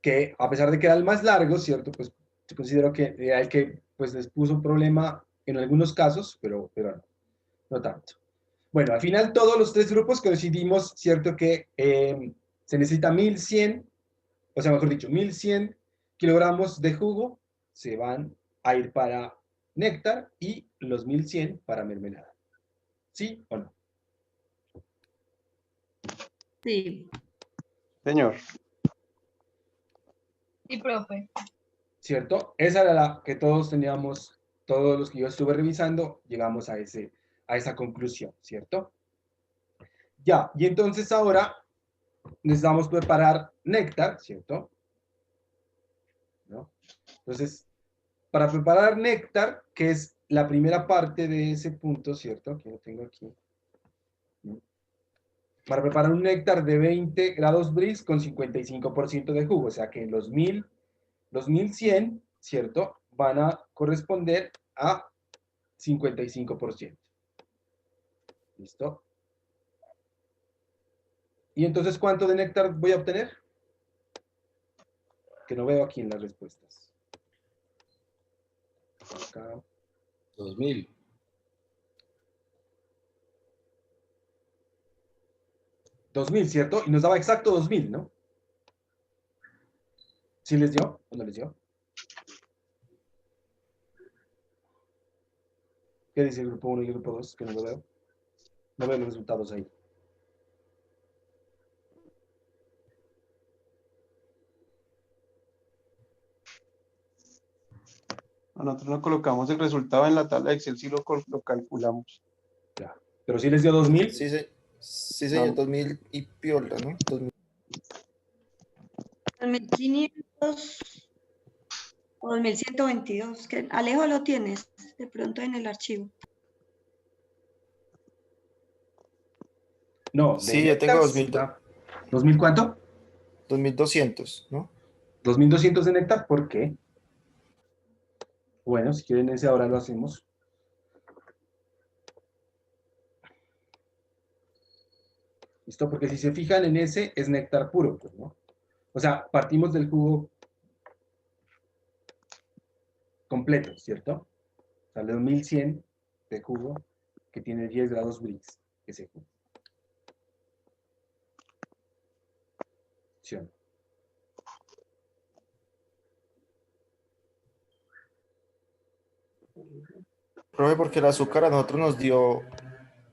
que a pesar de que era el más largo, ¿cierto? Pues yo considero que era el que pues, les puso un problema en algunos casos, pero no tanto. Bueno, al final todos los tres grupos coincidimos, ¿cierto? Que se necesita 1100, o sea, mejor dicho, 1100 kilogramos de jugo se van a ir para néctar y los 1100 para mermelada. ¿Sí o no? Sí. Señor. Sí, profe. ¿Cierto? Esa era la que todos teníamos, todos los que yo estuve revisando, llegamos a esa conclusión, ¿cierto? Ya, y entonces ahora necesitamos preparar néctar, ¿cierto? ¿No? Entonces, para preparar néctar, que es la primera parte de ese punto, ¿cierto? Que lo tengo aquí. ¿No? Para preparar un néctar de 20 grados Brix con 55% de jugo, o sea que los 1100, ¿cierto? Van a corresponder a 55%. ¿Listo? ¿Y entonces cuánto de néctar voy a obtener? Que no veo aquí en las respuestas. Acá. 2000. 2000, ¿cierto? Y nos daba exacto 2000, ¿no? ¿Sí les dio o no les dio? ¿Qué dice el grupo 1 y el grupo 2? Que no lo veo. No veo los resultados ahí. Nosotros no colocamos el resultado en la tabla de Excel, sí lo calculamos. Ya. Pero si les dio 2000. Sí, sí, señor, No. 2000 y piola, ¿no? 2000. 2500 o 2122, que Alejo lo tienes de pronto en el archivo. No, de Sí, yo tengo Nectar 2000, está. ¿2000 cuánto? 2200, ¿no? 2200 de Nectar, ¿por qué? Bueno, si quieren ese ahora lo hacemos. ¿Listo? Porque si se fijan en ese es néctar puro, pues, ¿no? O sea, partimos del jugo completo, ¿cierto? Sale 2100 de jugo que tiene 10 grados Brix, ese jugo. ¿Sí o no? Profe, porque el azúcar a nosotros nos dio,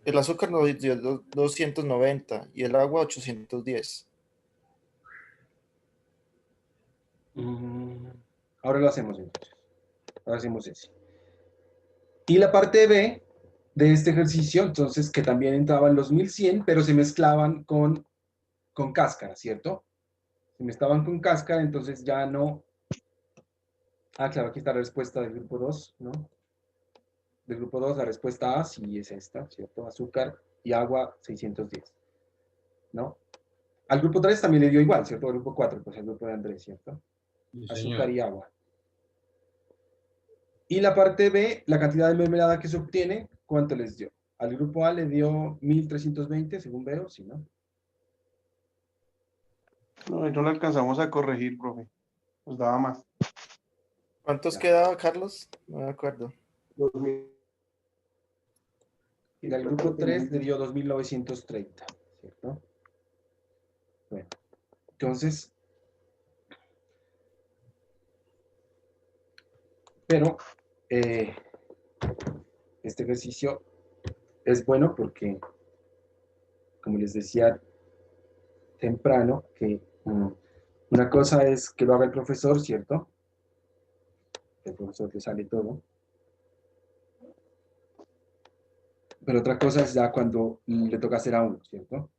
el azúcar nos dio 290 y el agua 810. Ahora lo hacemos entonces. Ahora hacemos ese. Y la parte B de este ejercicio, entonces, que también entraban los 1100, pero se mezclaban con cáscara, ¿cierto? Se mezclaban con cáscara, entonces ya no... Ah, claro, aquí está la respuesta del grupo 2, ¿no? Del grupo 2, la respuesta A sí es esta, ¿cierto? Azúcar y agua 610, ¿no? Al grupo 3 también le dio igual, ¿cierto? Al grupo 4, pues el grupo de Andrés, ¿cierto? Sí, Azúcar señor. y agua. Y la parte B, la cantidad de mermelada que se obtiene, ¿cuánto les dio? Al grupo A le dio 1320, según veo, ¿sí, no? No, no lo alcanzamos a corregir, profe. Nos daba más. ¿Cuántos Ya. quedaba, Carlos? No me acuerdo. 2000. Y al grupo 3 le dio 2930, ¿cierto? Bueno, entonces, pero este ejercicio es bueno porque, como les decía temprano, que una cosa es que lo haga el profesor, ¿cierto? El profesor le sale todo. Pero otra cosa es ya cuando le toca hacer a uno, ¿cierto?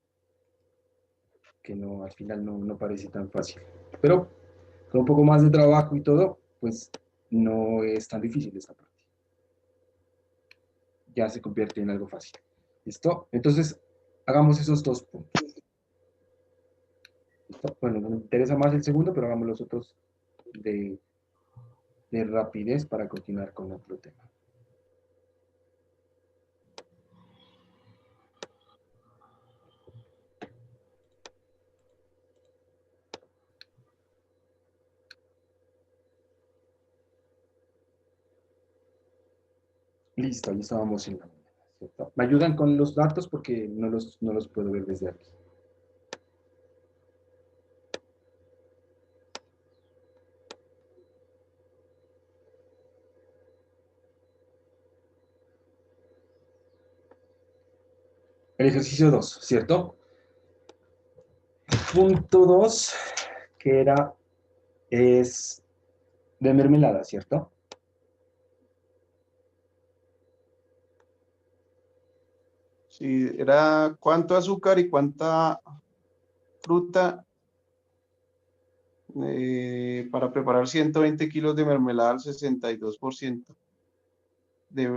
Que no, al final no parece tan fácil. Pero con un poco más de trabajo y todo, pues no es tan difícil esta parte. Ya se convierte en algo fácil. ¿Listo? Entonces, hagamos esos dos puntos. ¿Listo? Bueno, me interesa más el segundo, pero hagamos los otros de rapidez para continuar con otro tema. Listo, ahí estábamos en la mañana, ¿cierto? Me ayudan con los datos porque no los puedo ver desde aquí. El ejercicio 2, ¿cierto? Punto 2, que es de mermelada, ¿cierto? Sí, era cuánto azúcar y cuánta fruta para preparar 120 kilos de mermelada al 62%,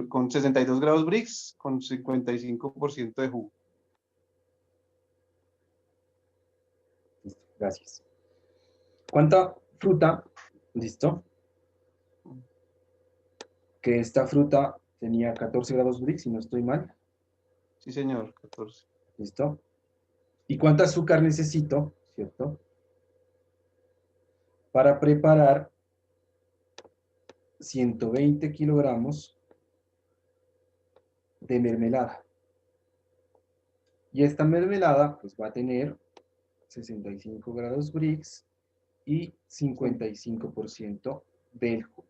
con 62 grados Brix, con 55% de jugo. Listo, gracias. ¿Cuánta fruta? Listo. Que esta fruta tenía 14 grados Brix, si no estoy mal. Sí, señor, 14. ¿Listo? ¿Y cuánta azúcar necesito, cierto? Para preparar 120 kilogramos de mermelada. Y esta mermelada pues va a tener 65 grados Brix y 55% del jugo.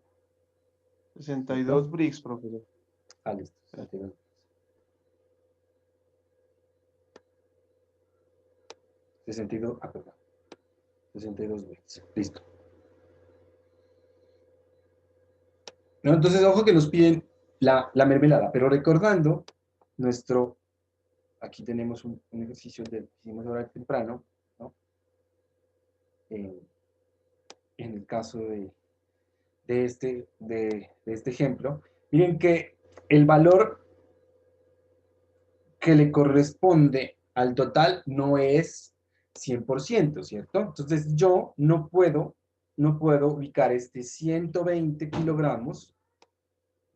62 Brix, profesor. Ah, listo. 62. 62, perdón. 62 Brix. Listo. ¿no? Entonces, ojo que nos piden la mermelada, pero recordando aquí tenemos un ejercicio que hicimos ahora temprano, ¿no? En el caso de este ejemplo, miren que el valor que le corresponde al total no es 100%, ¿cierto? Entonces yo no puedo ubicar este 120 kilogramos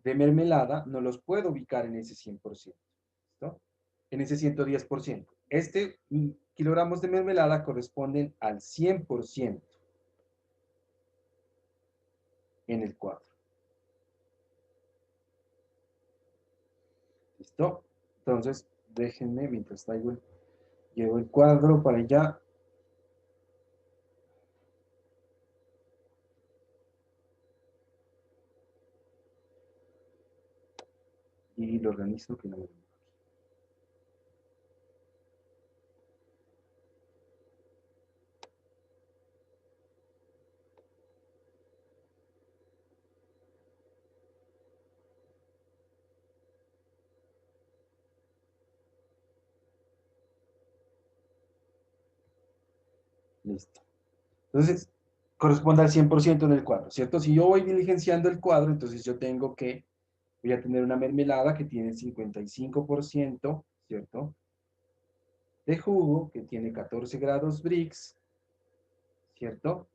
de mermelada, no los puedo ubicar en ese 100%, ¿no? En ese 110%. Kilogramos de mermelada corresponden al 100% en el cuadro. ¿Listo? Entonces, déjenme, mientras llevo el cuadro para allá. Y lo organizo que no me... Listo. Entonces, corresponde al 100% en el cuadro, ¿cierto? Si yo voy diligenciando el cuadro, entonces voy a tener una mermelada que tiene 55%, ¿cierto? De jugo, que tiene 14 grados Brix, ¿cierto?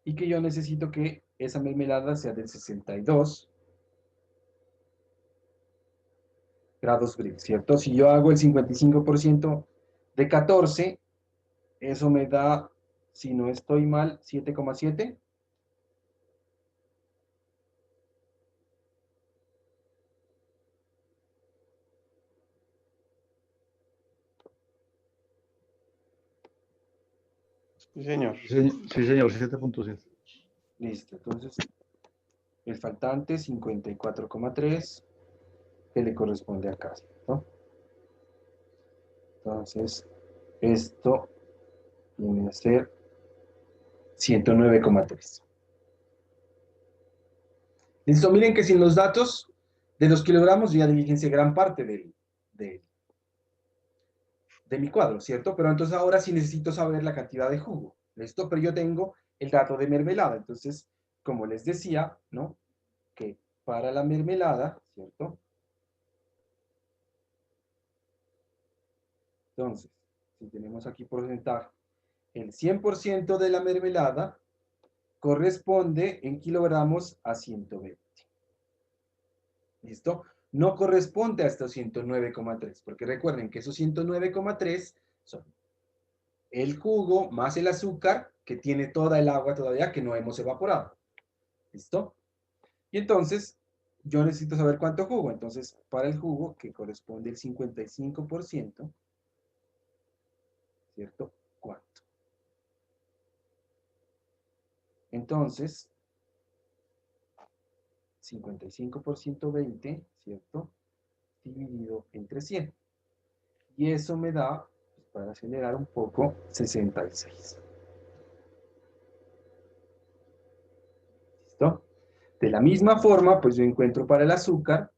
Y que yo necesito que esa mermelada sea del 62 grados Brix, ¿cierto? Si yo hago el 55% de 14, eso me da, si no estoy mal, 7,7. Sí, señor. Sí, señor, 7.7. Listo, entonces el faltante 54,3 que le corresponde acá, ¿no? Entonces, esto viene a ser 109,3. Listo, miren que sin los datos de los kilogramos yo ya diligencié gran parte de mi cuadro, ¿cierto? Pero entonces ahora sí necesito saber la cantidad de jugo, ¿listo? Pero yo tengo el dato de mermelada, entonces, como les decía, ¿no? Que para la mermelada, ¿cierto? Entonces, si tenemos aquí porcentaje, el 100% de la mermelada corresponde en kilogramos a 120. ¿Listo? No corresponde a estos 109,3, porque recuerden que esos 109,3 son el jugo más el azúcar, que tiene toda el agua todavía que no hemos evaporado. ¿Listo? Y entonces, yo necesito saber cuánto jugo. Entonces, para el jugo, que corresponde el 55%, ¿cierto? ¿Cuánto? Entonces, 55% 20, ¿cierto? Dividido entre 100. Y eso me da, pues, para acelerar un poco, 66. ¿Listo? De la misma forma, pues yo encuentro para el azúcar,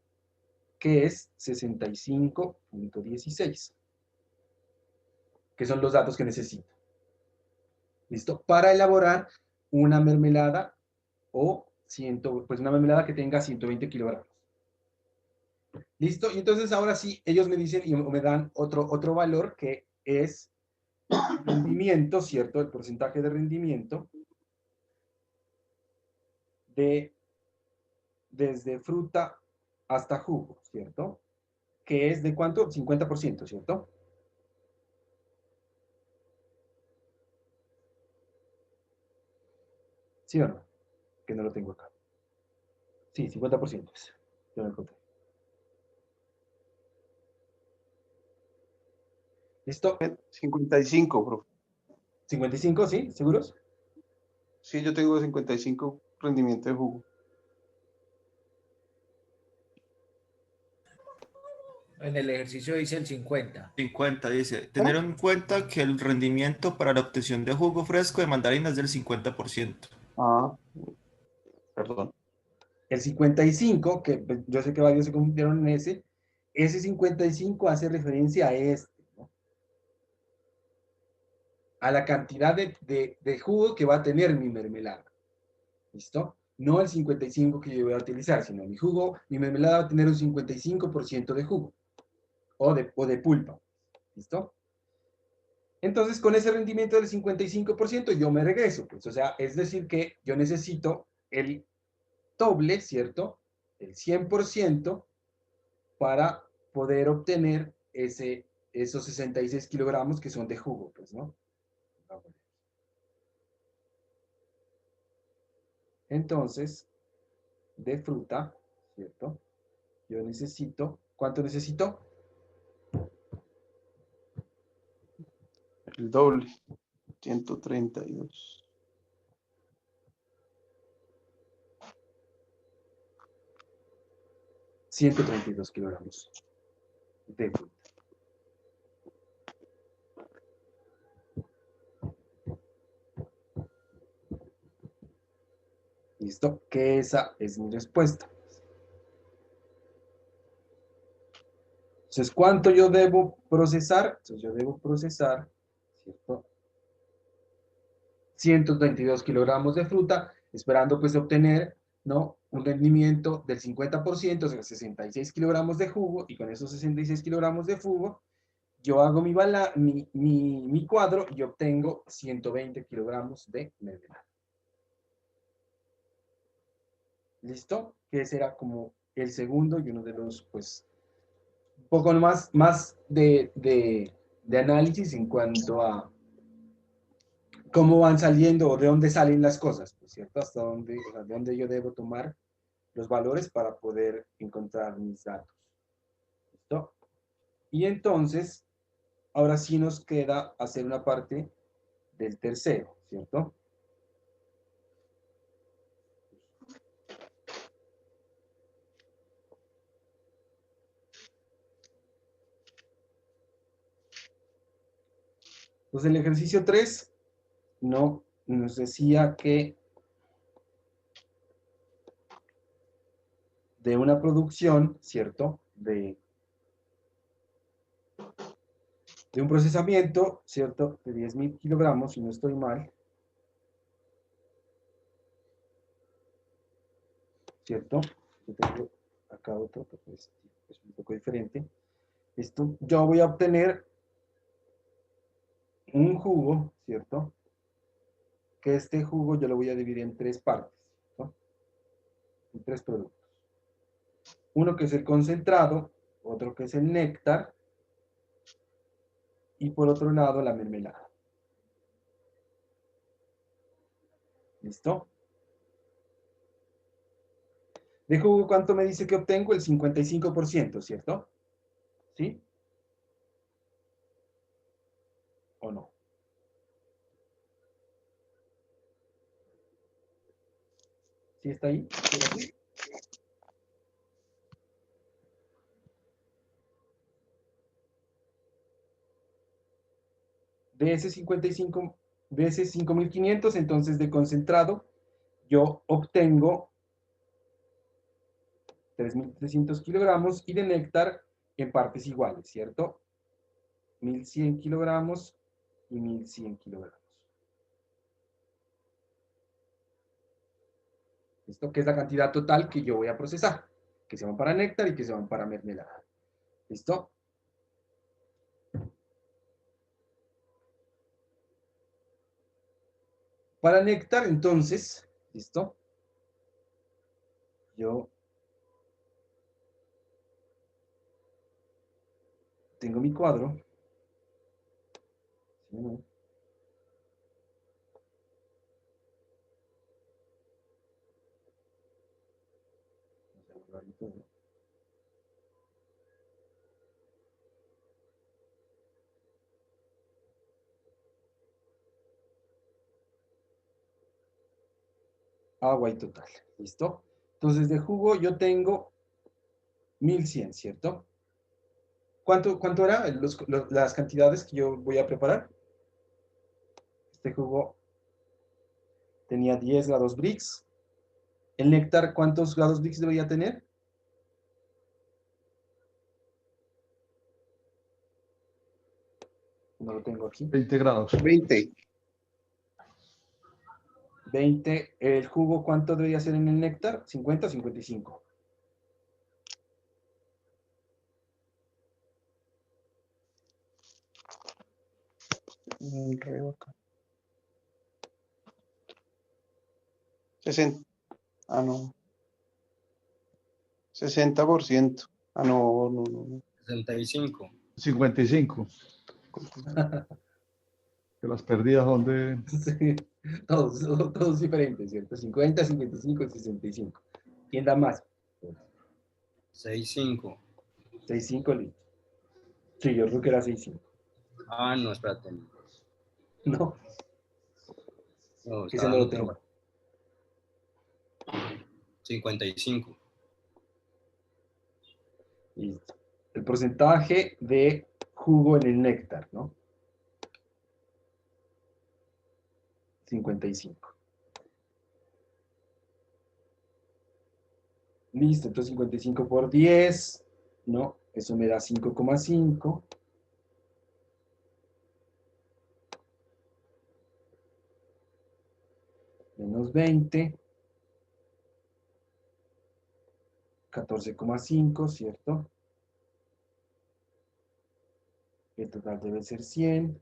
que es 65,16, que son los datos que necesito. ¿Listo? Para elaborar una mermelada pues una mermelada que tenga 120 kilogramos. ¿Listo? Y entonces ahora sí, ellos me dicen y me dan otro valor que es el rendimiento, ¿cierto? El porcentaje de rendimiento desde fruta hasta jugo, ¿cierto? Que es de ¿cuánto? 50%, ¿cierto? ¿Sí o no? Que no lo tengo acá. Sí, 50% es. Yo lo encontré. ¿Listo? 55, profe. 55, ¿sí? ¿Seguros? Sí, yo tengo 55 rendimiento de jugo. En el ejercicio dice el 50. 50 dice, tener en cuenta que el rendimiento para la obtención de jugo fresco de mandarina es del 50%. Ah, perdón. El 55, que pues, yo sé que varios se confundieron en ese 55 hace referencia a este, ¿no? A la cantidad de jugo que va a tener mi mermelada. ¿Listo? No el 55 que yo voy a utilizar, sino mi mermelada va a tener un 55% de jugo o de pulpa. ¿Listo? Entonces, con ese rendimiento del 55%, yo me regreso. Pues, o sea, es decir que yo necesito el doble, ¿cierto? El 100% para poder obtener esos 66 kilogramos que son de jugo, pues, ¿no? Entonces, de fruta, ¿cierto? Yo necesito, ¿cuánto necesito? El doble, 132. $132 kilogramos de fruta. ¿Listo? Que esa es mi respuesta. Entonces, ¿cuánto yo debo procesar? Entonces, yo debo procesar, ¿cierto? 132 kilogramos de fruta, esperando pues obtener, ¿no? Un rendimiento del 50%, o sea, 66 kilogramos de jugo, y con esos 66 kilogramos de jugo, yo hago mi cuadro y obtengo 120 kilogramos de mermelada. ¿Listo? Que ese era como el segundo y uno de los, pues, un poco más de análisis en cuanto a cómo van saliendo o de dónde salen las cosas, ¿cierto? Hasta dónde, o sea, de dónde yo debo tomar los valores para poder encontrar mis datos. ¿Listo? Y entonces, ahora sí nos queda hacer una parte del tercero, ¿cierto? Entonces, el ejercicio 3 nos decía que de una producción, ¿cierto? De un procesamiento, ¿cierto? De 10.000 kilogramos, si no estoy mal, ¿cierto? Yo tengo acá otro, que es un poco diferente. Esto, yo voy a obtener un jugo, ¿cierto? Que este jugo yo lo voy a dividir en tres partes, ¿no? En tres productos. Uno que es el concentrado, otro que es el néctar, y por otro lado la mermelada. ¿Listo? De jugo, ¿cuánto me dice que obtengo? El 55%, ¿cierto? ¿Sí? ¿O no? ¿Sí está ahí? ¿Sí? De ese 55, de ese 5.500, entonces de concentrado, yo obtengo 3.300 kilogramos y de néctar en partes iguales, ¿cierto? 1.100 kilogramos y 1.100 kilogramos. ¿Listo? Que es la cantidad total que yo voy a procesar, que se van para néctar y que se van para mermelada. ¿Listo? Para néctar, entonces, ¿listo? Yo tengo mi cuadro. ¿Sí, no? Agua y total, ¿listo? Entonces, de jugo yo tengo 1.100, ¿cierto? ¿Cuánto era las cantidades que yo voy a preparar? Este jugo tenía 10 grados Brix ¿El néctar cuántos grados Brix debería tener? No lo tengo aquí. 20 grados. 20. 20. ¿El jugo cuánto debería ser en el néctar? ¿50 o 55? Re bacán. 60. Ah, no. 60%. Ah, no, no, no. 65. 55. Que las perdidas son de... Sí, todos diferentes, ¿cierto? 50, 55 y 65. ¿Quién da más? 65. 6,5 listo. Sí, yo creo que era 6,5. Ah, no, espérate. No, No, ese estaba no lo en otro. tengo. 55. Listo. El porcentaje de jugo en el néctar, ¿no? 55. Listo, entonces 55 por 10, ¿no? Eso me da 5,5. Menos 20. 14,5, ¿cierto? El total debe ser 100.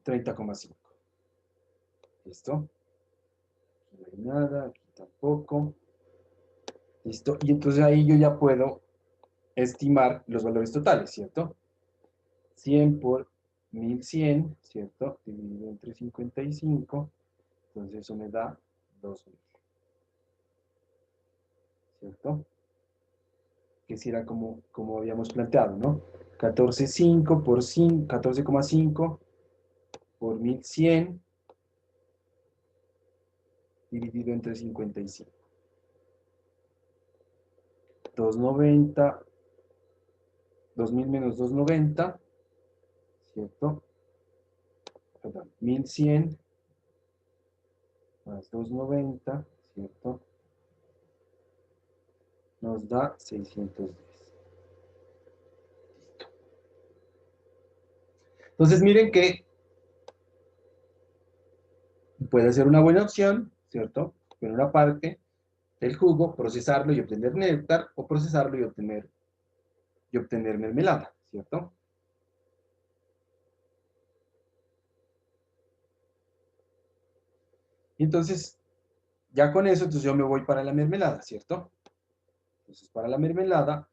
$30,5. ¿Listo? Aquí no hay nada, aquí tampoco. ¿Listo? Y entonces ahí yo ya puedo estimar los valores totales, ¿cierto? 100 por 1100, ¿cierto? Dividido entre 55. Entonces eso me da 2000. ¿Cierto? Que si era como habíamos planteado, ¿no? 14,5 por 5, 14,5 por 1100 dividido entre 55. 290, 2000 menos 290, ¿cierto? Perdón, 1100 más 290, ¿cierto? Nos da 610. Listo. Entonces miren que puede ser una buena opción, ¿cierto? En una parte del jugo, procesarlo y obtener néctar, o procesarlo y obtener mermelada, ¿cierto? Y entonces, ya con eso, entonces yo me voy para la mermelada, ¿cierto? Entonces, para la mermelada,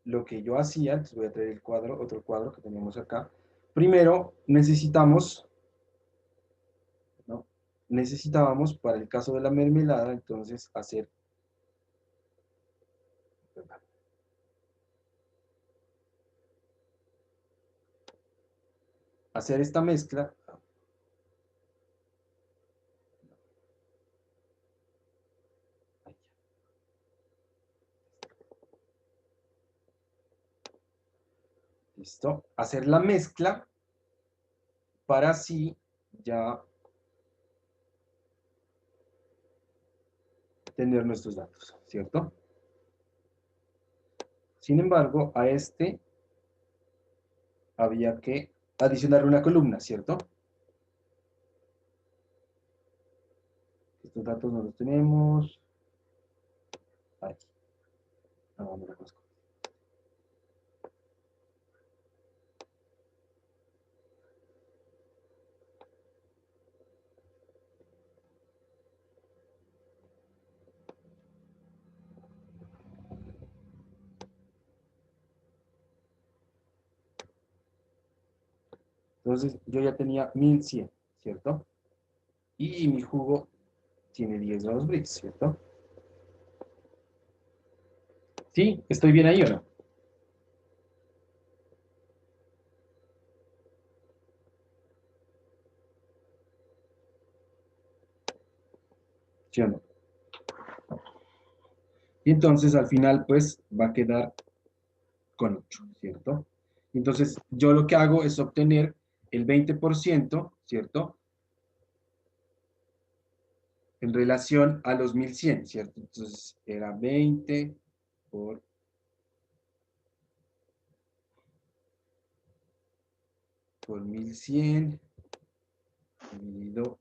lo que yo hacía, entonces voy a traer el cuadro, otro cuadro que tenemos acá. Primero, necesitamos, ¿no? Necesitábamos, para el caso de la mermelada, entonces, hacer esta mezcla. ¿Listo? Hacer la mezcla para así ya tener nuestros datos, ¿cierto? Sin embargo, a este había que adicionar una columna, ¿cierto? Estos datos no los tenemos. Aquí. No, no los conozco. Entonces, yo ya tenía 1100, ¿cierto? Y mi jugo tiene 10 grados Brix, ¿cierto? ¿Sí? ¿Estoy bien ahí o no? ¿Sí o no? Y entonces, al final, pues, va a quedar con 8, ¿cierto? Entonces, yo lo que hago es obtener el 20%, ¿cierto? En relación a los 1100, ¿cierto? Entonces, era 20 por 1100 dividido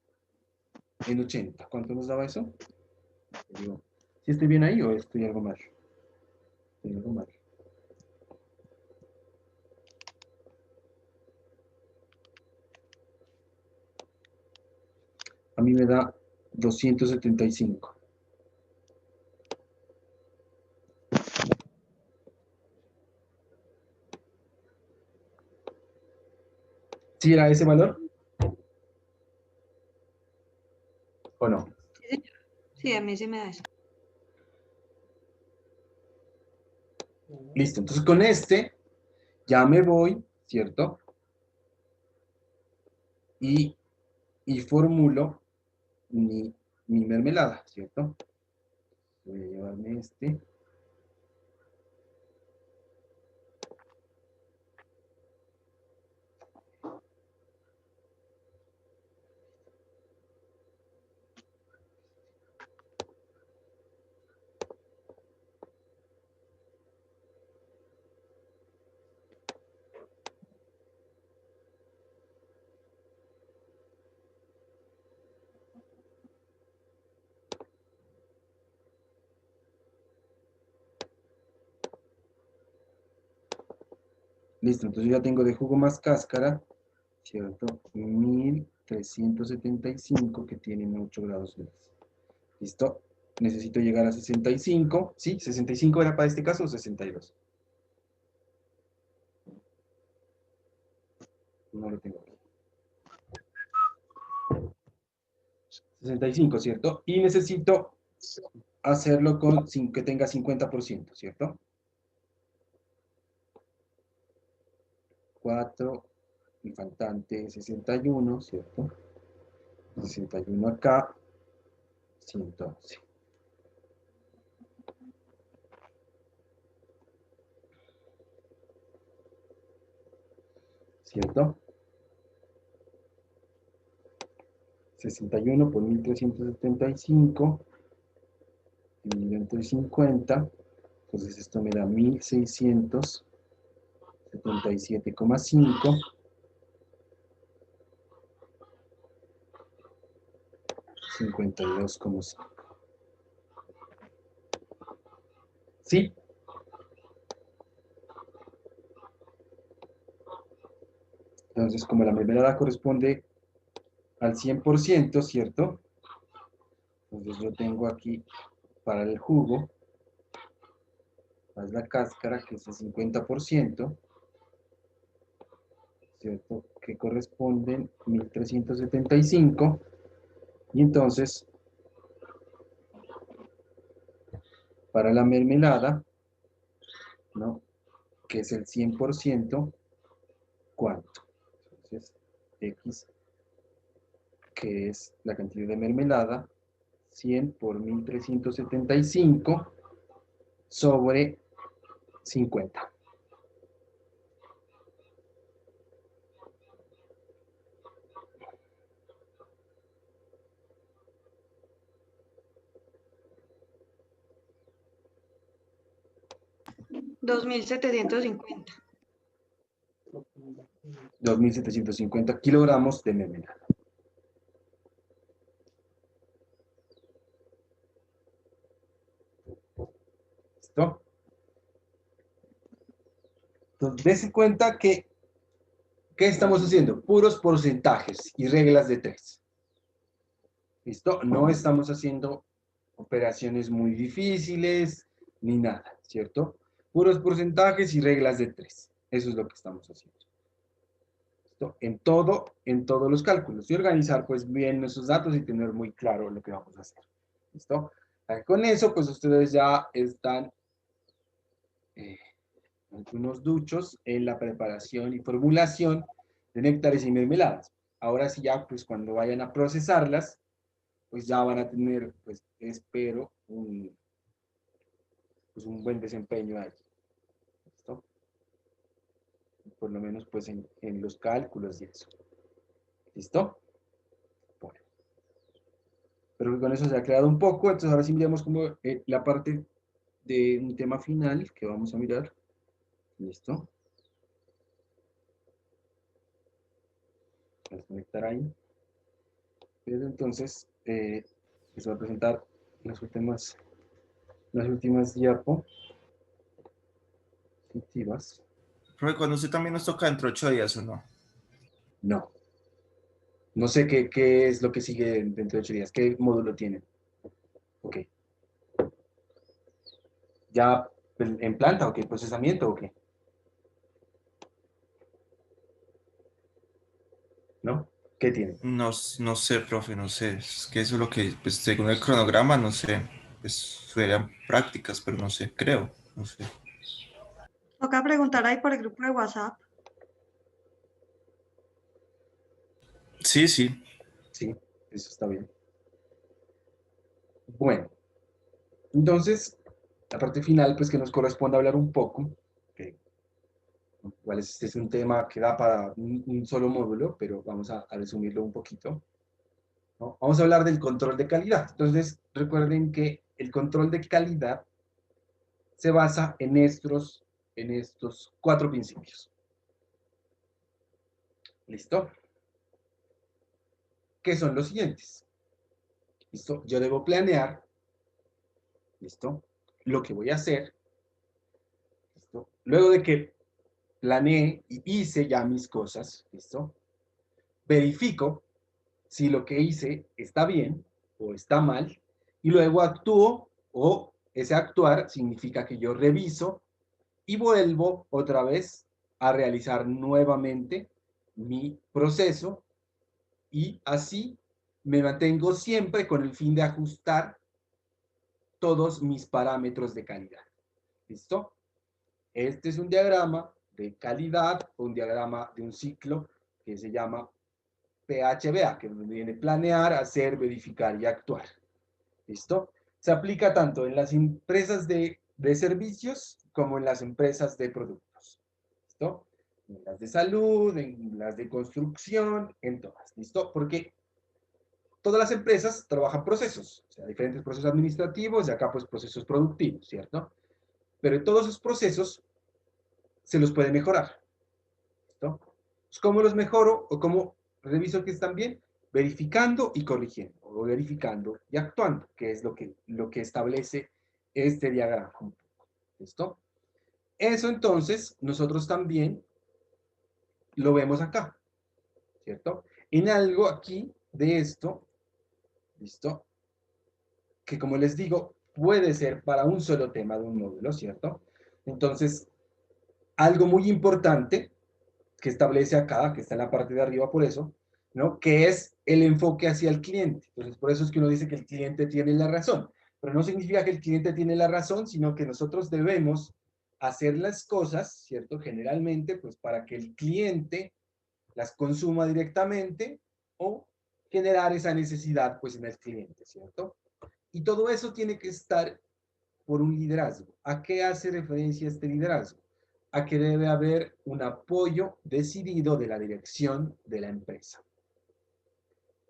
en 80. ¿Cuánto nos daba eso? Digo, ¿sí estoy bien ahí o estoy algo mal? Estoy algo mal. A mí me da 275. ¿Sí era ese valor? ¿O no? Sí, señor. Sí, a mí sí me da eso. Listo, entonces con este ya me voy, ¿cierto? Y formulo mi mermelada, ¿cierto? Voy a llevarme este. Listo, entonces ya tengo de jugo más cáscara, ¿cierto? 1375 que tienen 8 grados libres. ¿Listo? Necesito llegar a 65. ¿Sí? ¿65 era para este caso o 62? No lo tengo aquí. 65, ¿cierto? Y necesito hacerlo con que tenga 50%, ¿cierto? 4, el faltante 61, ¿cierto? 61 acá, 111. ¿Cierto? 61 por 1375 dividido entre 50, entonces esto me da 1677,5, 52,5. ¿Sí? Entonces, como la mermelada corresponde al 100%, ¿cierto? Entonces yo tengo aquí para el jugo, más la cáscara, que es el 50%, ¿cierto? Que corresponden 1375, y entonces, para la mermelada, ¿no? Que es el 100%, ¿cuánto? Entonces, X, que es la cantidad de mermelada, 100 por 1375 sobre 50. $2,750. 2.750 kilogramos de mermelada. ¿Listo? Entonces, dése cuenta que, ¿qué estamos haciendo? Puros porcentajes y reglas de 3. ¿Listo? No estamos haciendo operaciones muy difíciles ni nada, ¿cierto? Puros porcentajes y reglas de 3. Eso es lo que estamos haciendo. ¿Listo? En todos los cálculos. Y organizar pues bien nuestros datos y tener muy claro lo que vamos a hacer. ¿Listo? Con eso pues ustedes ya están unos duchos en la preparación y formulación de néctares y mermeladas. Ahora sí ya pues cuando vayan a procesarlas, pues ya van a tener, pues espero, un buen desempeño ahí. ¿Listo? por lo menos pues en los cálculos y eso. ¿Listo? Bueno. Pero con eso se ha creado un poco, entonces ahora sí miramos como la parte de un tema final que vamos a mirar. ¿Listo? Voy a conectar ahí. Pero entonces, les voy a presentar las últimas diapositivas. Profe, cuando usted también nos toca dentro de 8 días, ¿o no? No. No sé qué es lo que sigue dentro de 8 días. ¿Qué módulo tienen? Ok. ¿Ya en planta o qué? ¿Procesamiento o qué? ¿No? ¿Qué tienen? No, no sé, profe, no sé. Es que eso es lo que, pues según el cronograma, no sé. Pues serían prácticas, pero no sé, creo, no sé. Toca preguntar ahí por el grupo de WhatsApp. Sí, sí. Sí, eso está bien. Bueno, entonces, la parte final, pues que nos corresponde hablar un poco, que igual este es un tema que da para un solo módulo, pero vamos a resumirlo un poquito, ¿no? Vamos a hablar del control de calidad. Entonces, recuerden que el control de calidad se basa en estos 4 principios. ¿Listo? ¿Qué son los siguientes? ¿Listo? Yo debo planear, ¿listo? Lo que voy a hacer, ¿listo? Luego de que planeé y hice ya mis cosas, ¿listo? Verifico si lo que hice está bien o está mal, y luego actúo, o ese actuar significa que yo reviso y vuelvo otra vez a realizar nuevamente mi proceso, y así me mantengo siempre con el fin de ajustar todos mis parámetros de calidad. ¿Listo? Este es un diagrama de calidad, o un diagrama de un ciclo que se llama PHBA, que viene planear, hacer, verificar y actuar. ¿Listo? Se aplica tanto en las empresas de servicios como en las empresas de productos. ¿Listo? En las de salud, en las de construcción, en todas. ¿Listo? Porque todas las empresas trabajan procesos, o sea, diferentes procesos administrativos y acá pues procesos productivos, ¿cierto? Pero en todos esos procesos se los puede mejorar. ¿Listo? ¿Cómo los mejoro o cómo reviso que están bien? Verificando y corrigiendo, o verificando y actuando, que es lo que establece este diagrama. ¿Listo? Eso entonces nosotros también lo vemos acá, ¿cierto? En algo aquí de esto, ¿listo? Que como les digo, puede ser para un solo tema de un módulo, ¿cierto? Entonces, algo muy importante que establece acá, que está en la parte de arriba por eso, ¿no? Que es el enfoque hacia el cliente. Entonces, por eso es que uno dice que el cliente tiene la razón. Pero no significa que el cliente tiene la razón, sino que nosotros debemos hacer las cosas, ¿cierto? Generalmente, pues para que el cliente las consuma directamente, o generar esa necesidad, pues en el cliente, ¿cierto? Y todo eso tiene que estar por un liderazgo. ¿A qué hace referencia este liderazgo? A que debe haber un apoyo decidido de la dirección de la empresa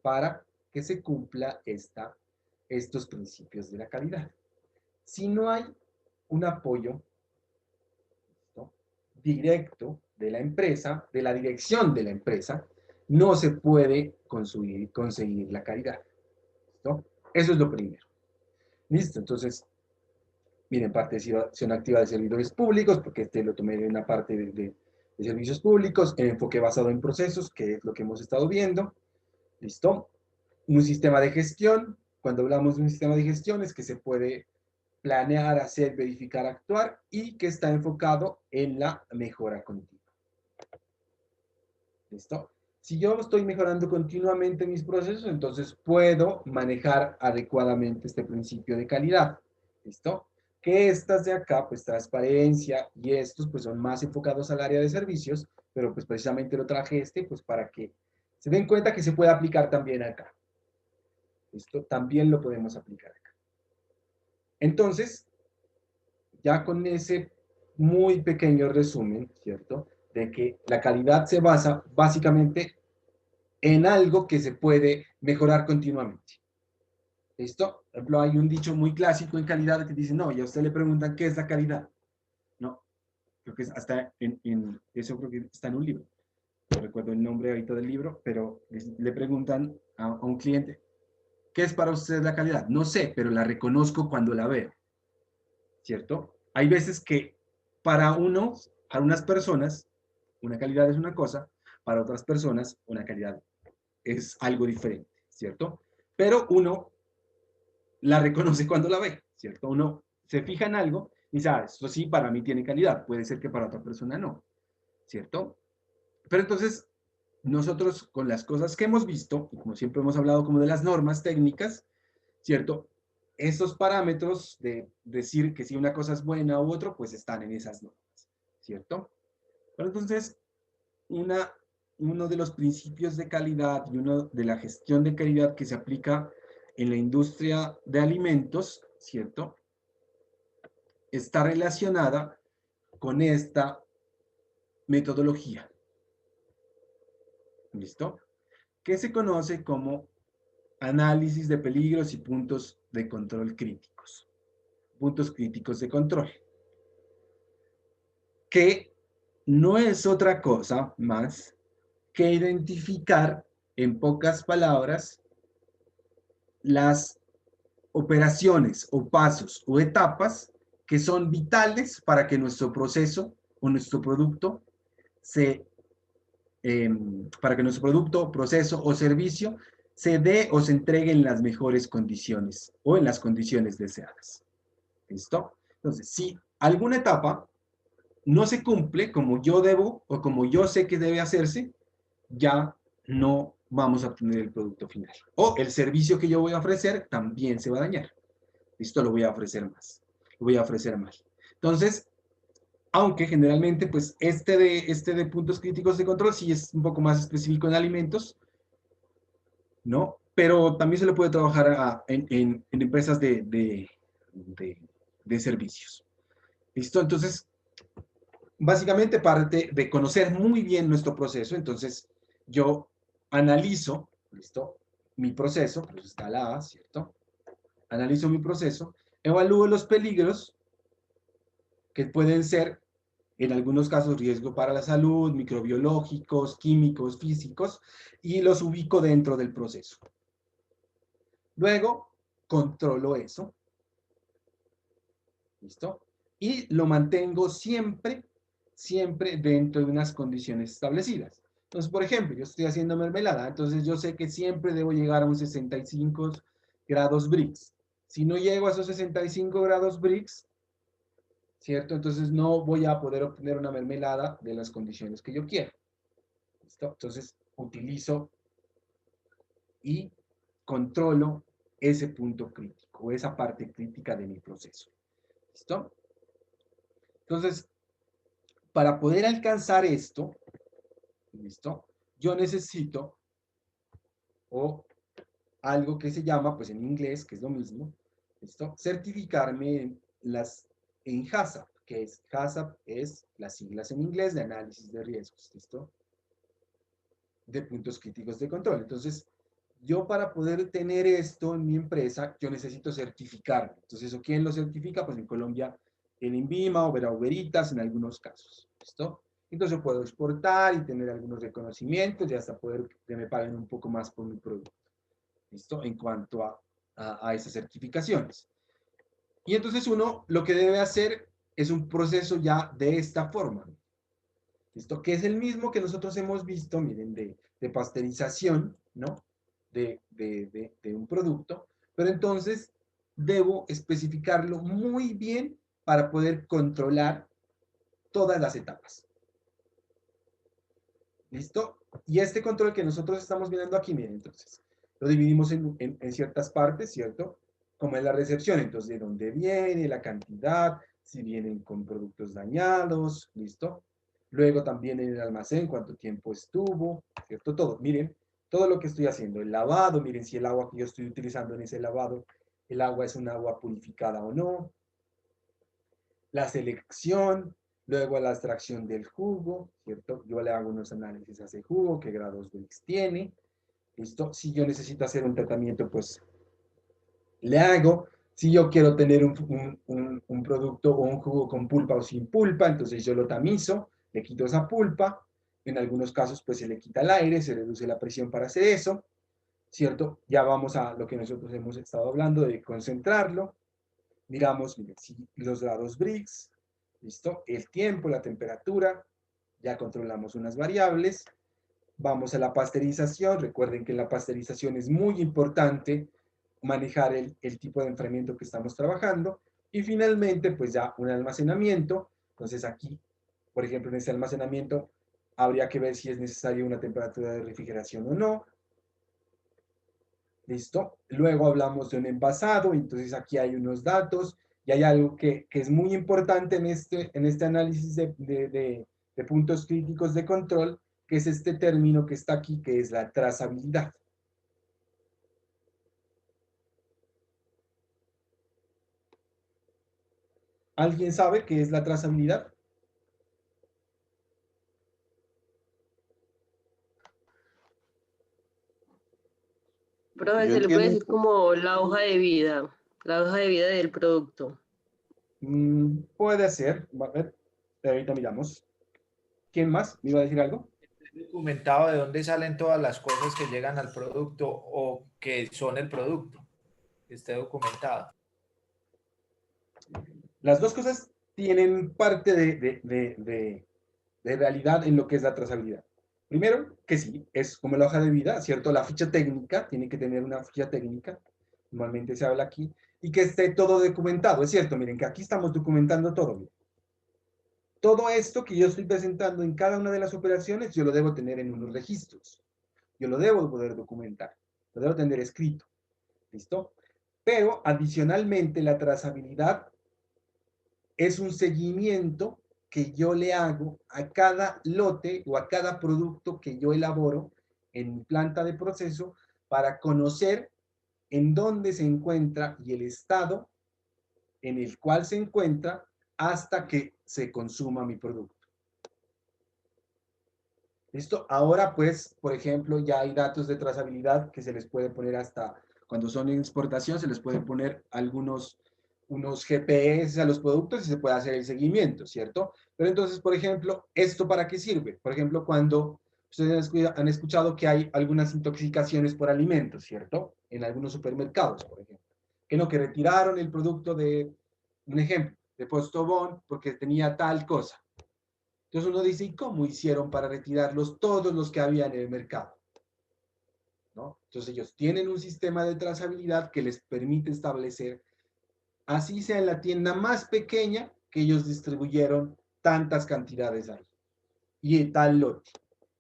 para que se cumpla estos principios de la calidad. Si no hay un apoyo, ¿no?, directo de la empresa, de la dirección de la empresa, no se puede conseguir la calidad. ¿Listo? Eso es lo primero. Listo, entonces, miren, participación activa de servidores públicos, porque este lo tomé de una parte de servicios públicos, enfoque basado en procesos, que es lo que hemos estado viendo. ¿Listo? Un sistema de gestión. Cuando hablamos de un sistema de gestión es que se puede planear, hacer, verificar, actuar, y que está enfocado en la mejora continua. ¿Listo? Si yo estoy mejorando continuamente mis procesos, entonces puedo manejar adecuadamente este principio de calidad. ¿Listo? Que estas de acá, pues transparencia y estos, pues son más enfocados al área de servicios, pero pues precisamente lo traje pues para que se den cuenta que se puede aplicar también acá. ¿Listo? También lo podemos aplicar acá. Entonces, ya con ese muy pequeño resumen, ¿cierto? de que la calidad se basa básicamente en algo que se puede mejorar continuamente. ¿Listo? Por ejemplo, hay un dicho muy clásico en calidad que dice, no, y a usted le preguntan, ¿qué es la calidad? No, creo que es hasta eso creo que está en un libro. No recuerdo el nombre ahorita del libro, pero le preguntan a un cliente, ¿qué es para usted la calidad? No sé, pero la reconozco cuando la veo. ¿Cierto? Hay veces que para unas personas, una calidad es una cosa, para otras personas, una calidad es algo diferente, ¿cierto? Pero uno la reconoce cuando la ve, ¿cierto? Uno se fija en algo y sabe, esto sí para mí tiene calidad, puede ser que para otra persona no, ¿cierto? Pero entonces, nosotros con las cosas que hemos visto, y como siempre hemos hablado como de las normas técnicas, ¿cierto? Esos parámetros de decir que si una cosa es buena u otro, pues están en esas normas, ¿cierto? Pero entonces, uno de los principios de calidad y uno de la gestión de calidad que se aplica en la industria de alimentos, ¿cierto? Está relacionada con esta metodología. ¿Listo? Que se conoce como análisis de peligros y puntos de control críticos. Puntos críticos de control. Que no es otra cosa más que identificar, en pocas palabras, las operaciones o pasos o etapas que son vitales para que nuestro proceso o nuestro producto para que nuestro producto, proceso o servicio se dé o se entregue en las mejores condiciones o en las condiciones deseadas. ¿Listo? Entonces, si alguna etapa no se cumple como yo debo o como yo sé que debe hacerse, ya no vamos a obtener el producto final. O el servicio que yo voy a ofrecer también se va a dañar. Listo, lo voy a ofrecer más. Lo voy a ofrecer mal. Entonces, aunque generalmente, pues, este de puntos críticos de control sí es un poco más específico en alimentos, ¿no? Pero también se le puede trabajar en empresas de servicios. ¿Listo? Entonces, básicamente parte de conocer muy bien nuestro proceso. Entonces, yo analizo, ¿listo? Mi proceso, pues está la A, ¿cierto? Analizo mi proceso, evalúo los peligros que pueden ser, en algunos casos, riesgo para la salud, microbiológicos, químicos, físicos, y los ubico dentro del proceso. Luego, controlo eso. ¿Listo? Y lo mantengo siempre dentro de unas condiciones establecidas. Entonces, por ejemplo, yo estoy haciendo mermelada, entonces yo sé que siempre debo llegar a un 65 grados Brix. Si no llego a esos 65 grados Brix, ¿cierto? Entonces no voy a poder obtener una mermelada de las condiciones que yo quiero. ¿Listo? Entonces utilizo y controlo ese punto crítico, esa parte crítica de mi proceso. ¿Listo? Entonces, para poder alcanzar esto, ¿listo? Yo necesito algo que se llama, pues en inglés, que es lo mismo, ¿listo? Certificarme en HACCP, que es HACCP, es las siglas en inglés de análisis de riesgos, ¿listo? De puntos críticos de control. Entonces, yo para poder tener esto en mi empresa, yo necesito certificarme. Entonces, ¿eso quién lo certifica? Pues en Colombia, en INVIMA o Veritas en algunos casos, ¿listo? Entonces, puedo exportar y tener algunos reconocimientos y hasta poder que me paguen un poco más por mi producto, ¿listo? En cuanto a esas certificaciones. Y entonces uno lo que debe hacer es un proceso ya de esta forma, ¿listo? Que es el mismo que nosotros hemos visto, miren, de pasteurización, ¿no? De un producto, pero entonces debo especificarlo muy bien para poder controlar todas las etapas. ¿Listo? Y este control que nosotros estamos viendo aquí, miren, entonces, lo dividimos en ciertas partes, ¿cierto? Como es la recepción, entonces, de dónde viene, la cantidad, si vienen con productos dañados, ¿listo? Luego también en el almacén, cuánto tiempo estuvo, ¿cierto? Todo, miren, todo lo que estoy haciendo, el lavado, miren si el agua que yo estoy utilizando en ese lavado, el agua es un agua purificada o no, la selección, Luego la extracción del jugo, ¿cierto? Yo le hago unos análisis a ese jugo, qué grados Brix tiene, ¿listo? Si yo necesito hacer un tratamiento, pues le hago. Si yo quiero tener un producto o un jugo con pulpa o sin pulpa, entonces yo lo tamizo, le quito esa pulpa. En algunos casos, pues se le quita el aire, se reduce la presión para hacer eso, ¿cierto? Ya vamos a lo que nosotros hemos estado hablando de concentrarlo. Miramos, miren, si los grados Brix, ¿listo? El tiempo, la temperatura, ya controlamos unas variables. Vamos a la pasteurización. Recuerden que en la pasteurización es muy importante manejar el tipo de enfriamiento que estamos trabajando. Y finalmente, pues ya un almacenamiento. Entonces aquí, por ejemplo, en este almacenamiento, habría que ver si es necesaria una temperatura de refrigeración o no. ¿Listo? Luego hablamos de un envasado, entonces aquí hay unos datos y hay algo que es muy importante en este análisis de puntos críticos de control, que es este término que está aquí, que es la trazabilidad. ¿Alguien sabe qué es la trazabilidad? Profe, Yo se le puede entiendo. decir como la hoja de vida del producto. Puede ser. A ver, ahorita miramos. ¿Quién más? ¿Me iba a decir algo? Documentado de dónde salen todas las cosas que llegan al producto o que son el producto, que esté documentado. Las dos cosas tienen parte de realidad en lo que es la trazabilidad. Primero, que sí, es como la hoja de vida, ¿cierto? La ficha técnica, tiene que tener una ficha técnica, normalmente se habla aquí, y que esté todo documentado, es cierto, miren que aquí estamos documentando todo. Miren. Todo esto que yo estoy presentando en cada una de las operaciones, yo lo debo tener en unos registros. Yo lo debo poder documentar, lo debo tener escrito, ¿listo? Pero adicionalmente la trazabilidad es un seguimiento que yo le hago a cada lote o a cada producto que yo elaboro en mi planta de proceso para conocer en dónde se encuentra y el estado en el cual se encuentra hasta que se consuma mi producto. ¿Listo? Ahora, pues, por ejemplo, ya hay datos de trazabilidad que se les puede poner hasta, cuando son en exportación, se les puede poner unos GPS a los productos y se puede hacer el seguimiento, ¿cierto? Pero entonces, por ejemplo, ¿esto para qué sirve? Por ejemplo, cuando ustedes han escuchado que hay algunas intoxicaciones por alimentos, ¿cierto? En algunos supermercados, por ejemplo. Que no, que retiraron el producto de, un ejemplo, de Postobón porque tenía tal cosa. Entonces uno dice, ¿y cómo hicieron para retirarlos todos los que había en el mercado? ¿No? Entonces ellos tienen un sistema de trazabilidad que les permite establecer, así sea en la tienda más pequeña, que ellos distribuyeron tantas cantidades ahí. Y en tal lote.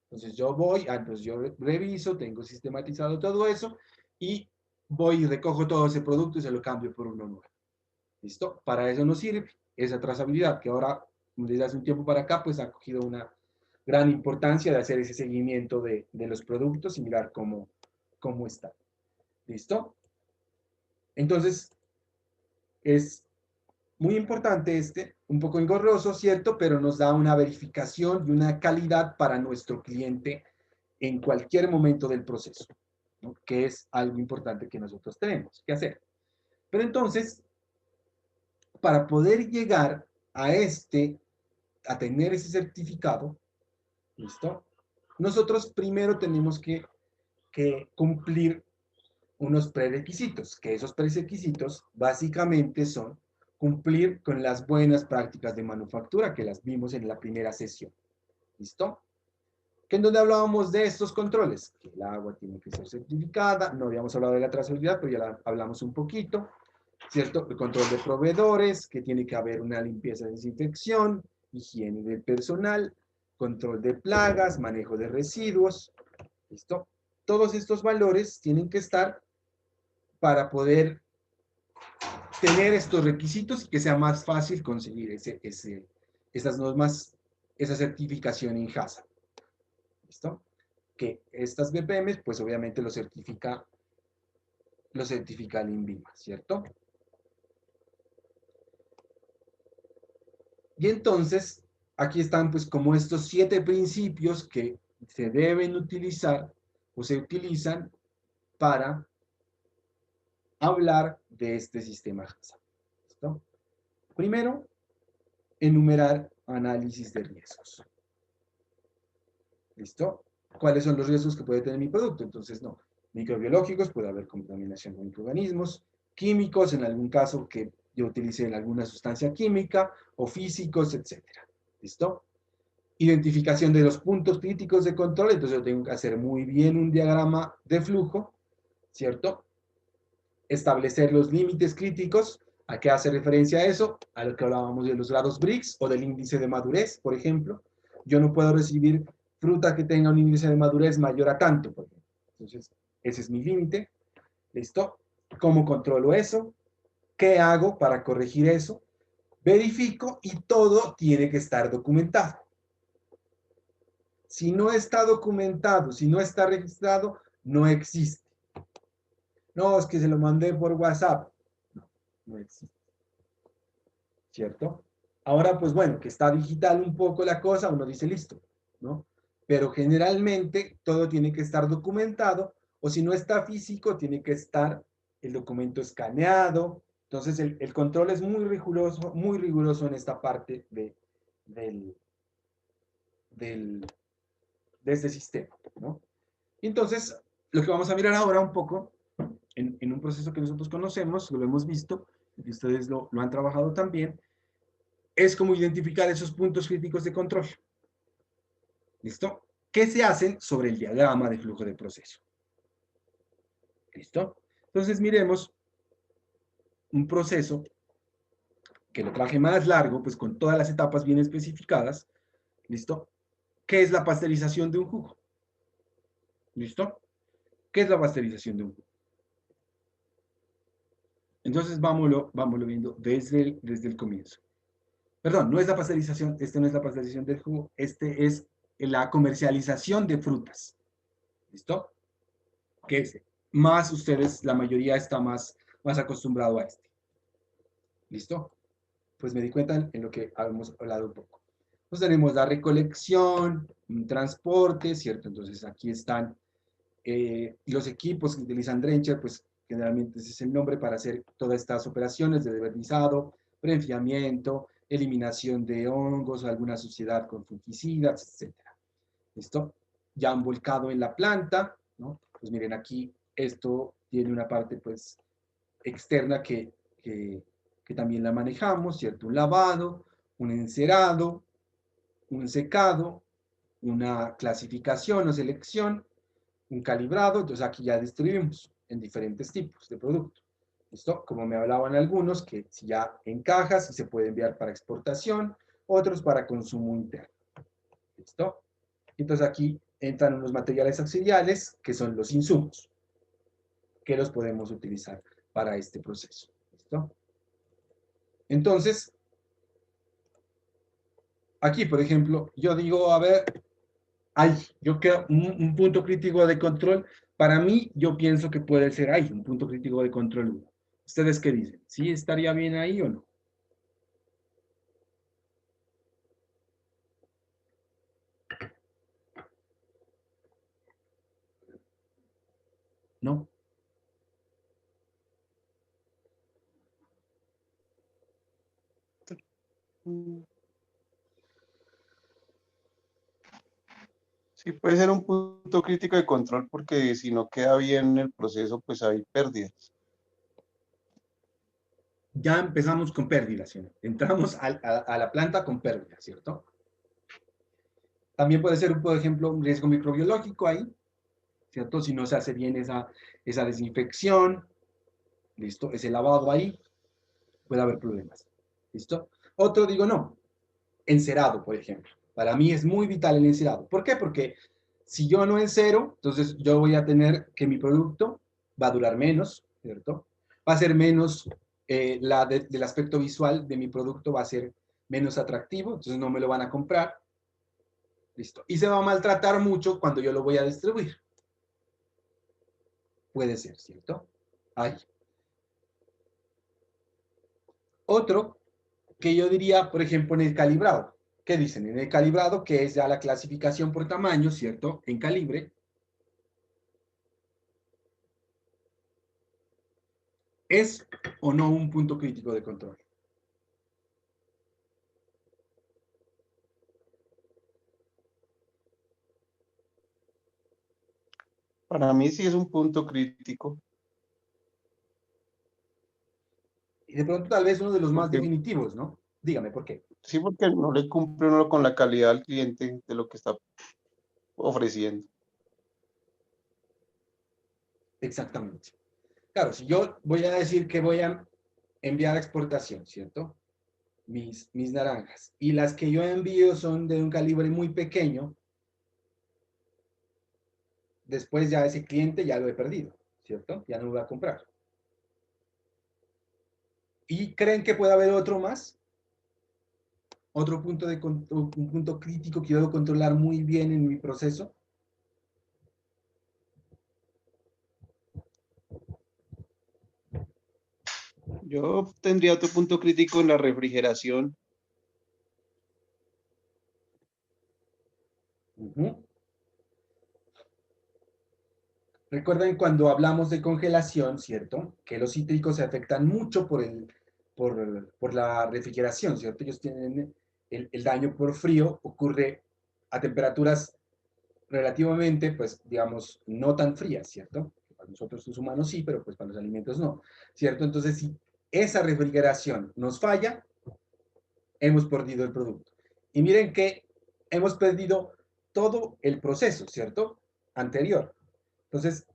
Entonces yo voy, entonces yo reviso, tengo sistematizado todo eso, y voy y recojo todo ese producto y se lo cambio por uno nuevo. ¿Listo? Para eso nos sirve esa trazabilidad, que ahora, desde hace un tiempo para acá, pues ha cogido una gran importancia de hacer ese seguimiento de los productos y mirar cómo están. ¿Listo? Entonces, es muy importante un poco engorroso, ¿cierto? Pero nos da una verificación y una calidad para nuestro cliente en cualquier momento del proceso, ¿no? Que es algo importante que nosotros tenemos que hacer. Pero entonces, para poder llegar a tener ese certificado, ¿listo? Nosotros primero tenemos que cumplir unos prerequisitos, que esos prerequisitos básicamente son cumplir con las buenas prácticas de manufactura que las vimos en la primera sesión. ¿Listo? Que en donde hablábamos de estos controles, que el agua tiene que ser certificada, no habíamos hablado de la trazabilidad, pero ya hablamos un poquito, ¿cierto? El control de proveedores, que tiene que haber una limpieza de desinfección, higiene del personal, control de plagas, manejo de residuos, ¿listo? Todos estos valores tienen que estar para poder tener estos requisitos y que sea más fácil conseguir esas normas, esa certificación en HACCP. ¿Listo? Que estas BPM, pues obviamente lo certifica el INVIMA, ¿cierto? Y entonces, aquí están pues como estos 7 principios que se deben utilizar o se utilizan para hablar de este sistema HACCP. ¿Listo? Primero, enumerar análisis de riesgos. ¿Listo? ¿Cuáles son los riesgos que puede tener mi producto? Entonces, no. Microbiológicos, puede haber contaminación con microorganismos, químicos, en algún caso que yo utilice alguna sustancia química, o físicos, etc. ¿Listo? Identificación de los puntos críticos de control, entonces yo tengo que hacer muy bien un diagrama de flujo, ¿cierto? Establecer los límites críticos. ¿A qué hace referencia eso? A lo que hablábamos de los grados Brix o del índice de madurez, por ejemplo. Yo no puedo recibir fruta que tenga un índice de madurez mayor a tanto, por ejemplo. Entonces, ese es mi límite. ¿Listo? ¿Cómo controlo eso? ¿Qué hago para corregir eso? Verifico y todo tiene que estar documentado. Si no está documentado, si no está registrado, no existe. No, es que se lo mandé por WhatsApp. No, no existe. ¿Cierto? Ahora, pues bueno, que está digital un poco la cosa, uno dice listo, ¿no? Pero generalmente todo tiene que estar documentado, o si no está físico, tiene que estar el documento escaneado. Entonces, el control es muy riguroso en esta parte de este sistema, ¿no? Entonces, lo que vamos a mirar ahora un poco, en un proceso que nosotros conocemos, lo hemos visto, y ustedes lo han trabajado también, es cómo identificar esos puntos críticos de control. ¿Listo? ¿Qué se hacen sobre el diagrama de flujo de proceso? ¿Listo? Entonces miremos un proceso que lo traje más largo, pues con todas las etapas bien especificadas. ¿Listo? ¿Qué es la pasteurización de un jugo? ¿Listo? ¿Qué es la pasteurización de un jugo? Entonces vámonos viendo desde el comienzo. Perdón, no es la pasteurización, no es la pasteurización del jugo, es la comercialización de frutas. ¿Listo? Que es más ustedes, la mayoría está más acostumbrado a este. ¿Listo? Pues me di cuenta en lo que habíamos hablado un poco. Pues tenemos la recolección, un transporte, ¿cierto? Entonces aquí están los equipos que utilizan Drencher, pues generalmente ese es el nombre para hacer todas estas operaciones de deverdizado, preenfiamiento, eliminación de hongos o alguna suciedad con fungicidas, etc. ¿Listo? Ya han volcado en la planta, ¿no? Pues miren aquí, esto tiene una parte pues externa que también la manejamos, ¿cierto? Un lavado, un encerado, un secado, una clasificación o selección, un calibrado, entonces aquí ya distribuimos en diferentes tipos de producto. ¿Listo? Como me hablaban algunos, que si ya encaja, si se puede enviar para exportación, otros para consumo interno. ¿Listo? Entonces aquí entran unos materiales auxiliares, que son los insumos, que los podemos utilizar para este proceso. ¿Listo? Entonces, aquí, por ejemplo, yo digo, a ver, yo creo un punto crítico de control. Para mí, yo pienso que puede ser ahí, un punto crítico de control 1. ¿Ustedes qué dicen? ¿Sí estaría bien ahí o no? ¿No? Sí, puede ser un punto crítico de control porque si no queda bien el proceso, pues hay pérdidas. Ya empezamos con pérdidas, ¿sí? Entramos a la planta con pérdidas, ¿cierto? También puede ser, por ejemplo, un riesgo microbiológico ahí, ¿cierto? Si no se hace bien esa desinfección, ¿listo? Ese lavado ahí, puede haber problemas, ¿listo? Otro digo no, encerado, por ejemplo. Para mí es muy vital el encerado. ¿Por qué? Porque si yo no encero, entonces yo voy a tener que mi producto va a durar menos, ¿cierto? Va a ser menos, del aspecto visual de mi producto va a ser menos atractivo, entonces no me lo van a comprar. Listo. Y se va a maltratar mucho cuando yo lo voy a distribuir. Puede ser, ¿cierto? Ahí. Otro que yo diría, por ejemplo, en el calibrado. ¿qué dicen? En el calibrado, que es ya la clasificación por tamaño, ¿cierto? En calibre. ¿Es o no un punto crítico de control? Para mí sí es un punto crítico. Y de pronto tal vez uno de los más Porque- definitivos, ¿no? Dígame, ¿por qué? Sí, porque no le cumple uno con la calidad al cliente de lo que está ofreciendo. Exactamente. Claro, si yo voy a decir que voy a enviar a exportación, ¿cierto? Mis naranjas. Y las que yo envío son de un calibre muy pequeño, después ya ese cliente ya lo he perdido, ¿cierto? Ya no lo va a comprar. ¿Y creen que puede haber otro más? Otro punto un punto crítico que yo debo controlar muy bien en mi proceso. Yo tendría otro punto crítico en la refrigeración. Ujú. Recuerden cuando hablamos de congelación, ¿cierto? Que los cítricos se afectan mucho por la refrigeración, ¿cierto? Ellos tienen el daño por frío, ocurre a temperaturas relativamente, pues, digamos, no tan frías, ¿cierto? Para nosotros los humanos sí, pero pues para los alimentos no, ¿cierto? Entonces, si esa refrigeración nos falla, hemos perdido el producto. Y miren que hemos perdido todo el proceso, ¿cierto? Anterior. Entonces,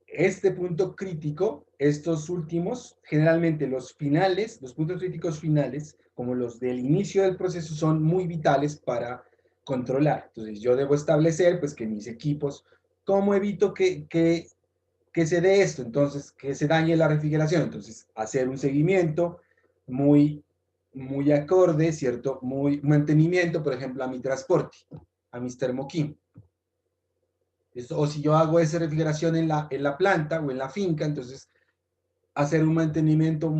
este punto crítico, estos últimos, generalmente los finales, los puntos críticos finales, como los del inicio del proceso, son muy vitales para controlar. Entonces, yo debo establecer, pues, que mis equipos, ¿cómo evito que se dé esto? Entonces, que se dañe la refrigeración. Entonces, hacer un seguimiento muy acorde, ¿cierto? Muy mantenimiento, por ejemplo, a mi transporte, a mis termoquim. O si yo hago esa refrigeración en la planta o en la finca, entonces hacer un mantenimiento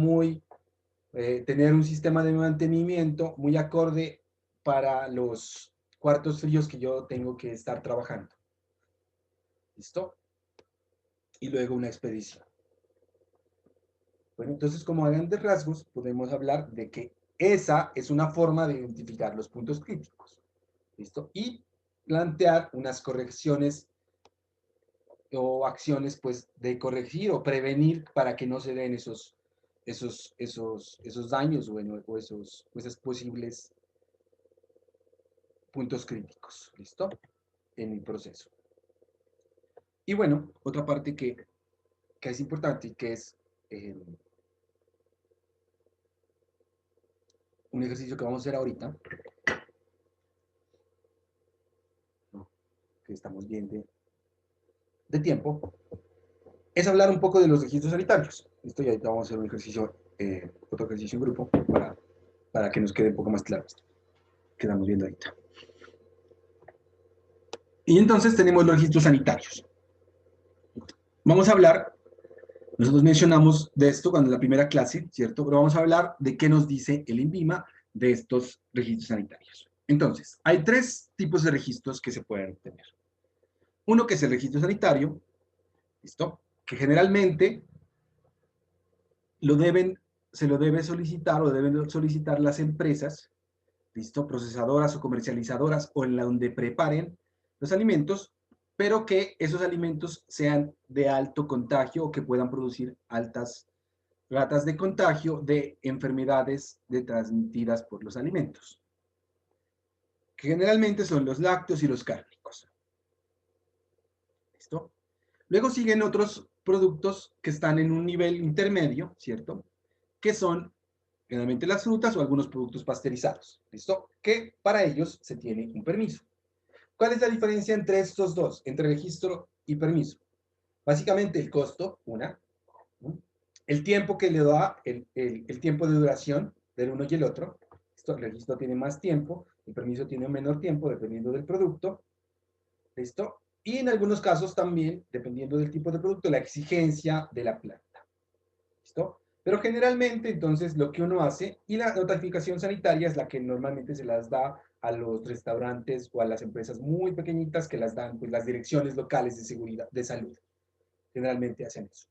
tener un sistema de mantenimiento muy acorde para los cuartos fríos que yo tengo que estar trabajando. ¿Listo? Y luego una expedición. Bueno, entonces como a grandes rasgos podemos hablar de que esa es una forma de identificar los puntos críticos. ¿Listo? Y plantear unas correcciones o acciones pues de corregir o prevenir para que no se den esos daños o esos posibles puntos críticos, ¿listo? En el proceso. Y bueno, otra parte que es importante y que es un ejercicio que vamos a hacer ahorita, ¿no? Que estamos bien de tiempo, es hablar un poco de los registros sanitarios. ¿Listo? Y ahorita vamos a hacer un ejercicio, otro ejercicio en grupo para que nos quede un poco más claro esto. Quedamos viendo ahorita. Y entonces tenemos los registros sanitarios. Vamos a hablar, nosotros mencionamos de esto cuando en la primera clase, ¿cierto? Pero vamos a hablar de qué nos dice el INVIMA de estos registros sanitarios. Entonces, hay tres tipos de registros que se pueden obtener. Uno que es el registro sanitario, ¿listo? Que generalmente se lo debe solicitar o deben solicitar las empresas, ¿listo? Procesadoras o comercializadoras o en la donde preparen los alimentos, pero que esos alimentos sean de alto contagio o que puedan producir altas ratas de contagio de enfermedades transmitidas por los alimentos, que generalmente son los lácteos y los cárnicos. ¿Listo? Luego siguen otros productos que están en un nivel intermedio, ¿cierto? Que son generalmente las frutas o algunos productos pasteurizados, ¿listo? Que para ellos se tiene un permiso. ¿Cuál es la diferencia entre estos dos, entre registro y permiso? Básicamente el costo, una, ¿no? El tiempo que le da, el tiempo de duración del uno y el otro. El registro tiene más tiempo, el permiso tiene menor tiempo, dependiendo del producto. ¿Listo? Y en algunos casos también, dependiendo del tipo de producto, la exigencia de la planta. ¿Listo? Pero generalmente, entonces, lo que uno hace, y la notificación sanitaria es la que normalmente se las da a los restaurantes o a las empresas muy pequeñitas que las dan pues, las direcciones locales de seguridad, de salud. Generalmente hacen eso.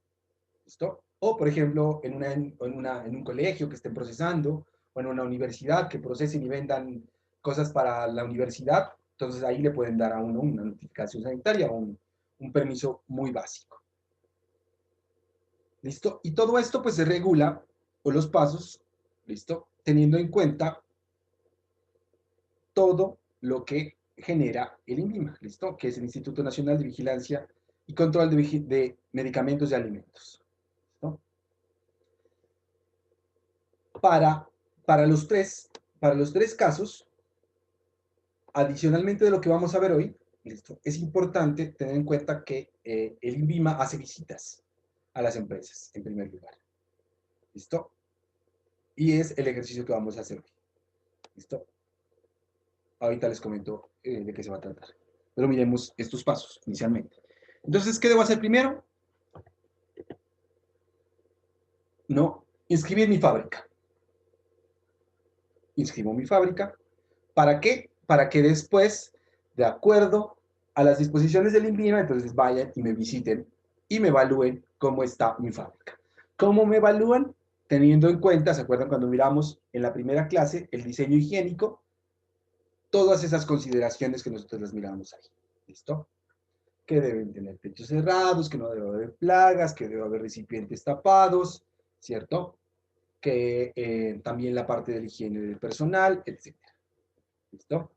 ¿Listo? O, por ejemplo, en un colegio que estén procesando, o en una universidad que procesen y vendan cosas para la universidad, entonces ahí le pueden dar a uno una notificación sanitaria o un permiso muy básico. ¿Listo? Y todo esto pues se regula, o los pasos, ¿listo? Teniendo en cuenta todo lo que genera el INVIMA, ¿listo? Que es el Instituto Nacional de Vigilancia y Control de Medicamentos y Alimentos. ¿Listo? Para los tres casos, adicionalmente de lo que vamos a ver hoy, ¿listo? Es importante tener en cuenta que el INVIMA hace visitas a las empresas, en primer lugar. ¿Listo? Y es el ejercicio que vamos a hacer hoy. ¿Listo? Ahorita les comento de qué se va a tratar. Pero miremos estos pasos inicialmente. Entonces, ¿qué debo hacer primero? No, inscribir mi fábrica. Inscribo mi fábrica. ¿Para qué? Para que después, de acuerdo a las disposiciones del INVIMA, entonces vayan y me visiten y me evalúen cómo está mi fábrica. ¿Cómo me evalúan? Teniendo en cuenta, ¿se acuerdan cuando miramos en la primera clase el diseño higiénico? Todas esas consideraciones que nosotros las miramos ahí. ¿Listo? Que deben tener techos cerrados, que no debe haber plagas, que debe haber recipientes tapados, ¿cierto? Que también la parte de la higiene del personal, etc. ¿Listo?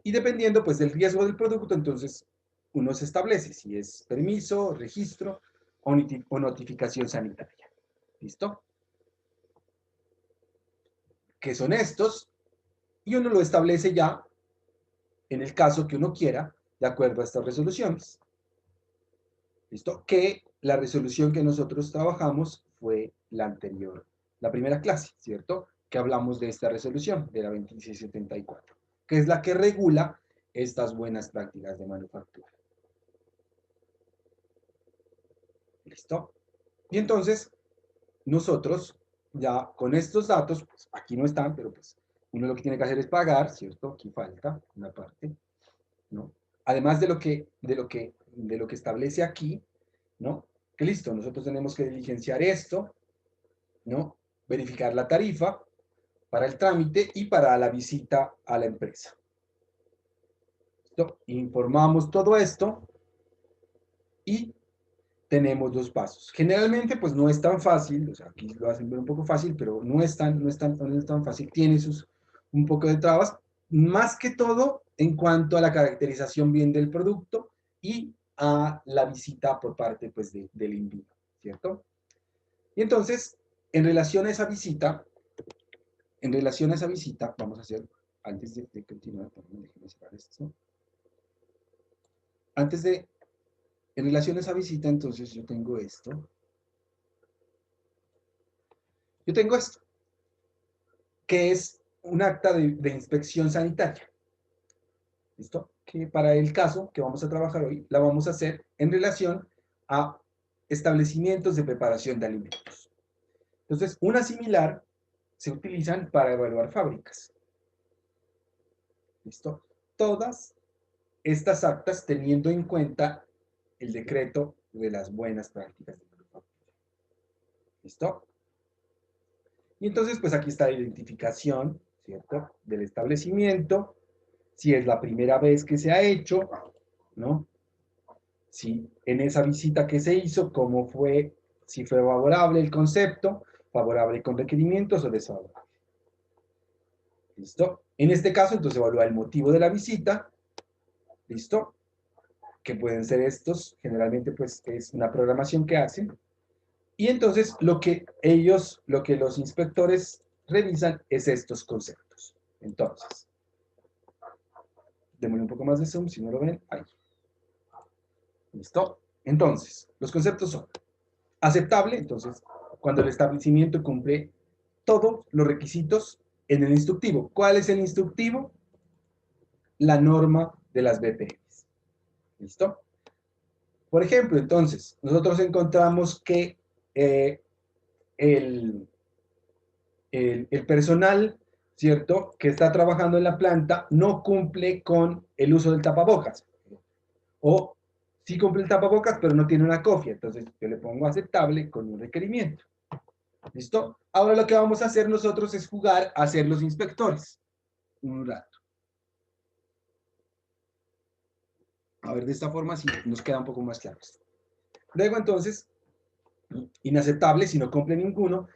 Y dependiendo pues del riesgo del producto, entonces uno se establece si es permiso, registro o notificación sanitaria. ¿Listo? Que son estos, y uno lo establece ya en el caso que uno quiera, de acuerdo a estas resoluciones. ¿Listo? Que la resolución que nosotros trabajamos fue la anterior, la primera clase, ¿cierto? Que hablamos de esta resolución, de la 2674, que es la que regula estas buenas prácticas de manufactura. ¿Listo? Y entonces, nosotros, ya con estos datos, pues aquí no están, pero pues uno lo que tiene que hacer es pagar, ¿cierto? Aquí falta una parte, ¿no? Además de lo que establece aquí, ¿no? Que listo, nosotros tenemos que diligenciar esto, ¿no? Verificar la tarifa para el trámite y para la visita a la empresa. ¿Listo? Informamos todo esto y tenemos dos pasos. Generalmente, pues no es tan fácil, o sea, aquí lo hacen ver un poco fácil, pero no es tan fácil, tiene un poco de trabas, más que todo en cuanto a la caracterización bien del producto y a la visita por parte, pues, del INVIMA, ¿cierto? Y entonces, en relación a esa visita, vamos a hacer, antes de continuar, déjenme cerrar esto. En relación a esa visita, entonces yo tengo esto. Yo tengo esto, que es un acta de inspección sanitaria. ¿Listo? Que para el caso que vamos a trabajar hoy, la vamos a hacer en relación a establecimientos de preparación de alimentos. Entonces, una similar se utilizan para evaluar fábricas. ¿Listo? Todas estas actas teniendo en cuenta el decreto de las buenas prácticas de manufactura. ¿Listo? Y entonces, pues aquí está la identificación, ¿cierto? Del establecimiento, si es la primera vez que se ha hecho, ¿no? Si en esa visita que se hizo, cómo fue, si fue favorable el concepto, favorable con requerimientos o desfavorable. ¿Listo? En este caso, entonces evalúa el motivo de la visita, ¿listo? Que pueden ser estos, generalmente pues es una programación que hacen. Y entonces lo que los inspectores revisan es estos conceptos. Entonces, démosle un poco más de zoom, si no lo ven, ahí. ¿Listo? Entonces, los conceptos son aceptable, entonces, cuando el establecimiento cumple todos los requisitos en el instructivo. ¿Cuál es el instructivo? La norma de las BPMs. ¿Listo? Por ejemplo, entonces, nosotros encontramos que el personal, ¿cierto?, que está trabajando en la planta no cumple con el uso del tapabocas. O sí cumple el tapabocas, pero no tiene una cofia. Entonces yo le pongo aceptable con un requerimiento. ¿Listo? Ahora lo que vamos a hacer nosotros es jugar a ser los inspectores. Un rato. A ver, de esta forma sí nos queda un poco más claro. Luego entonces, inaceptable si no cumple ninguno,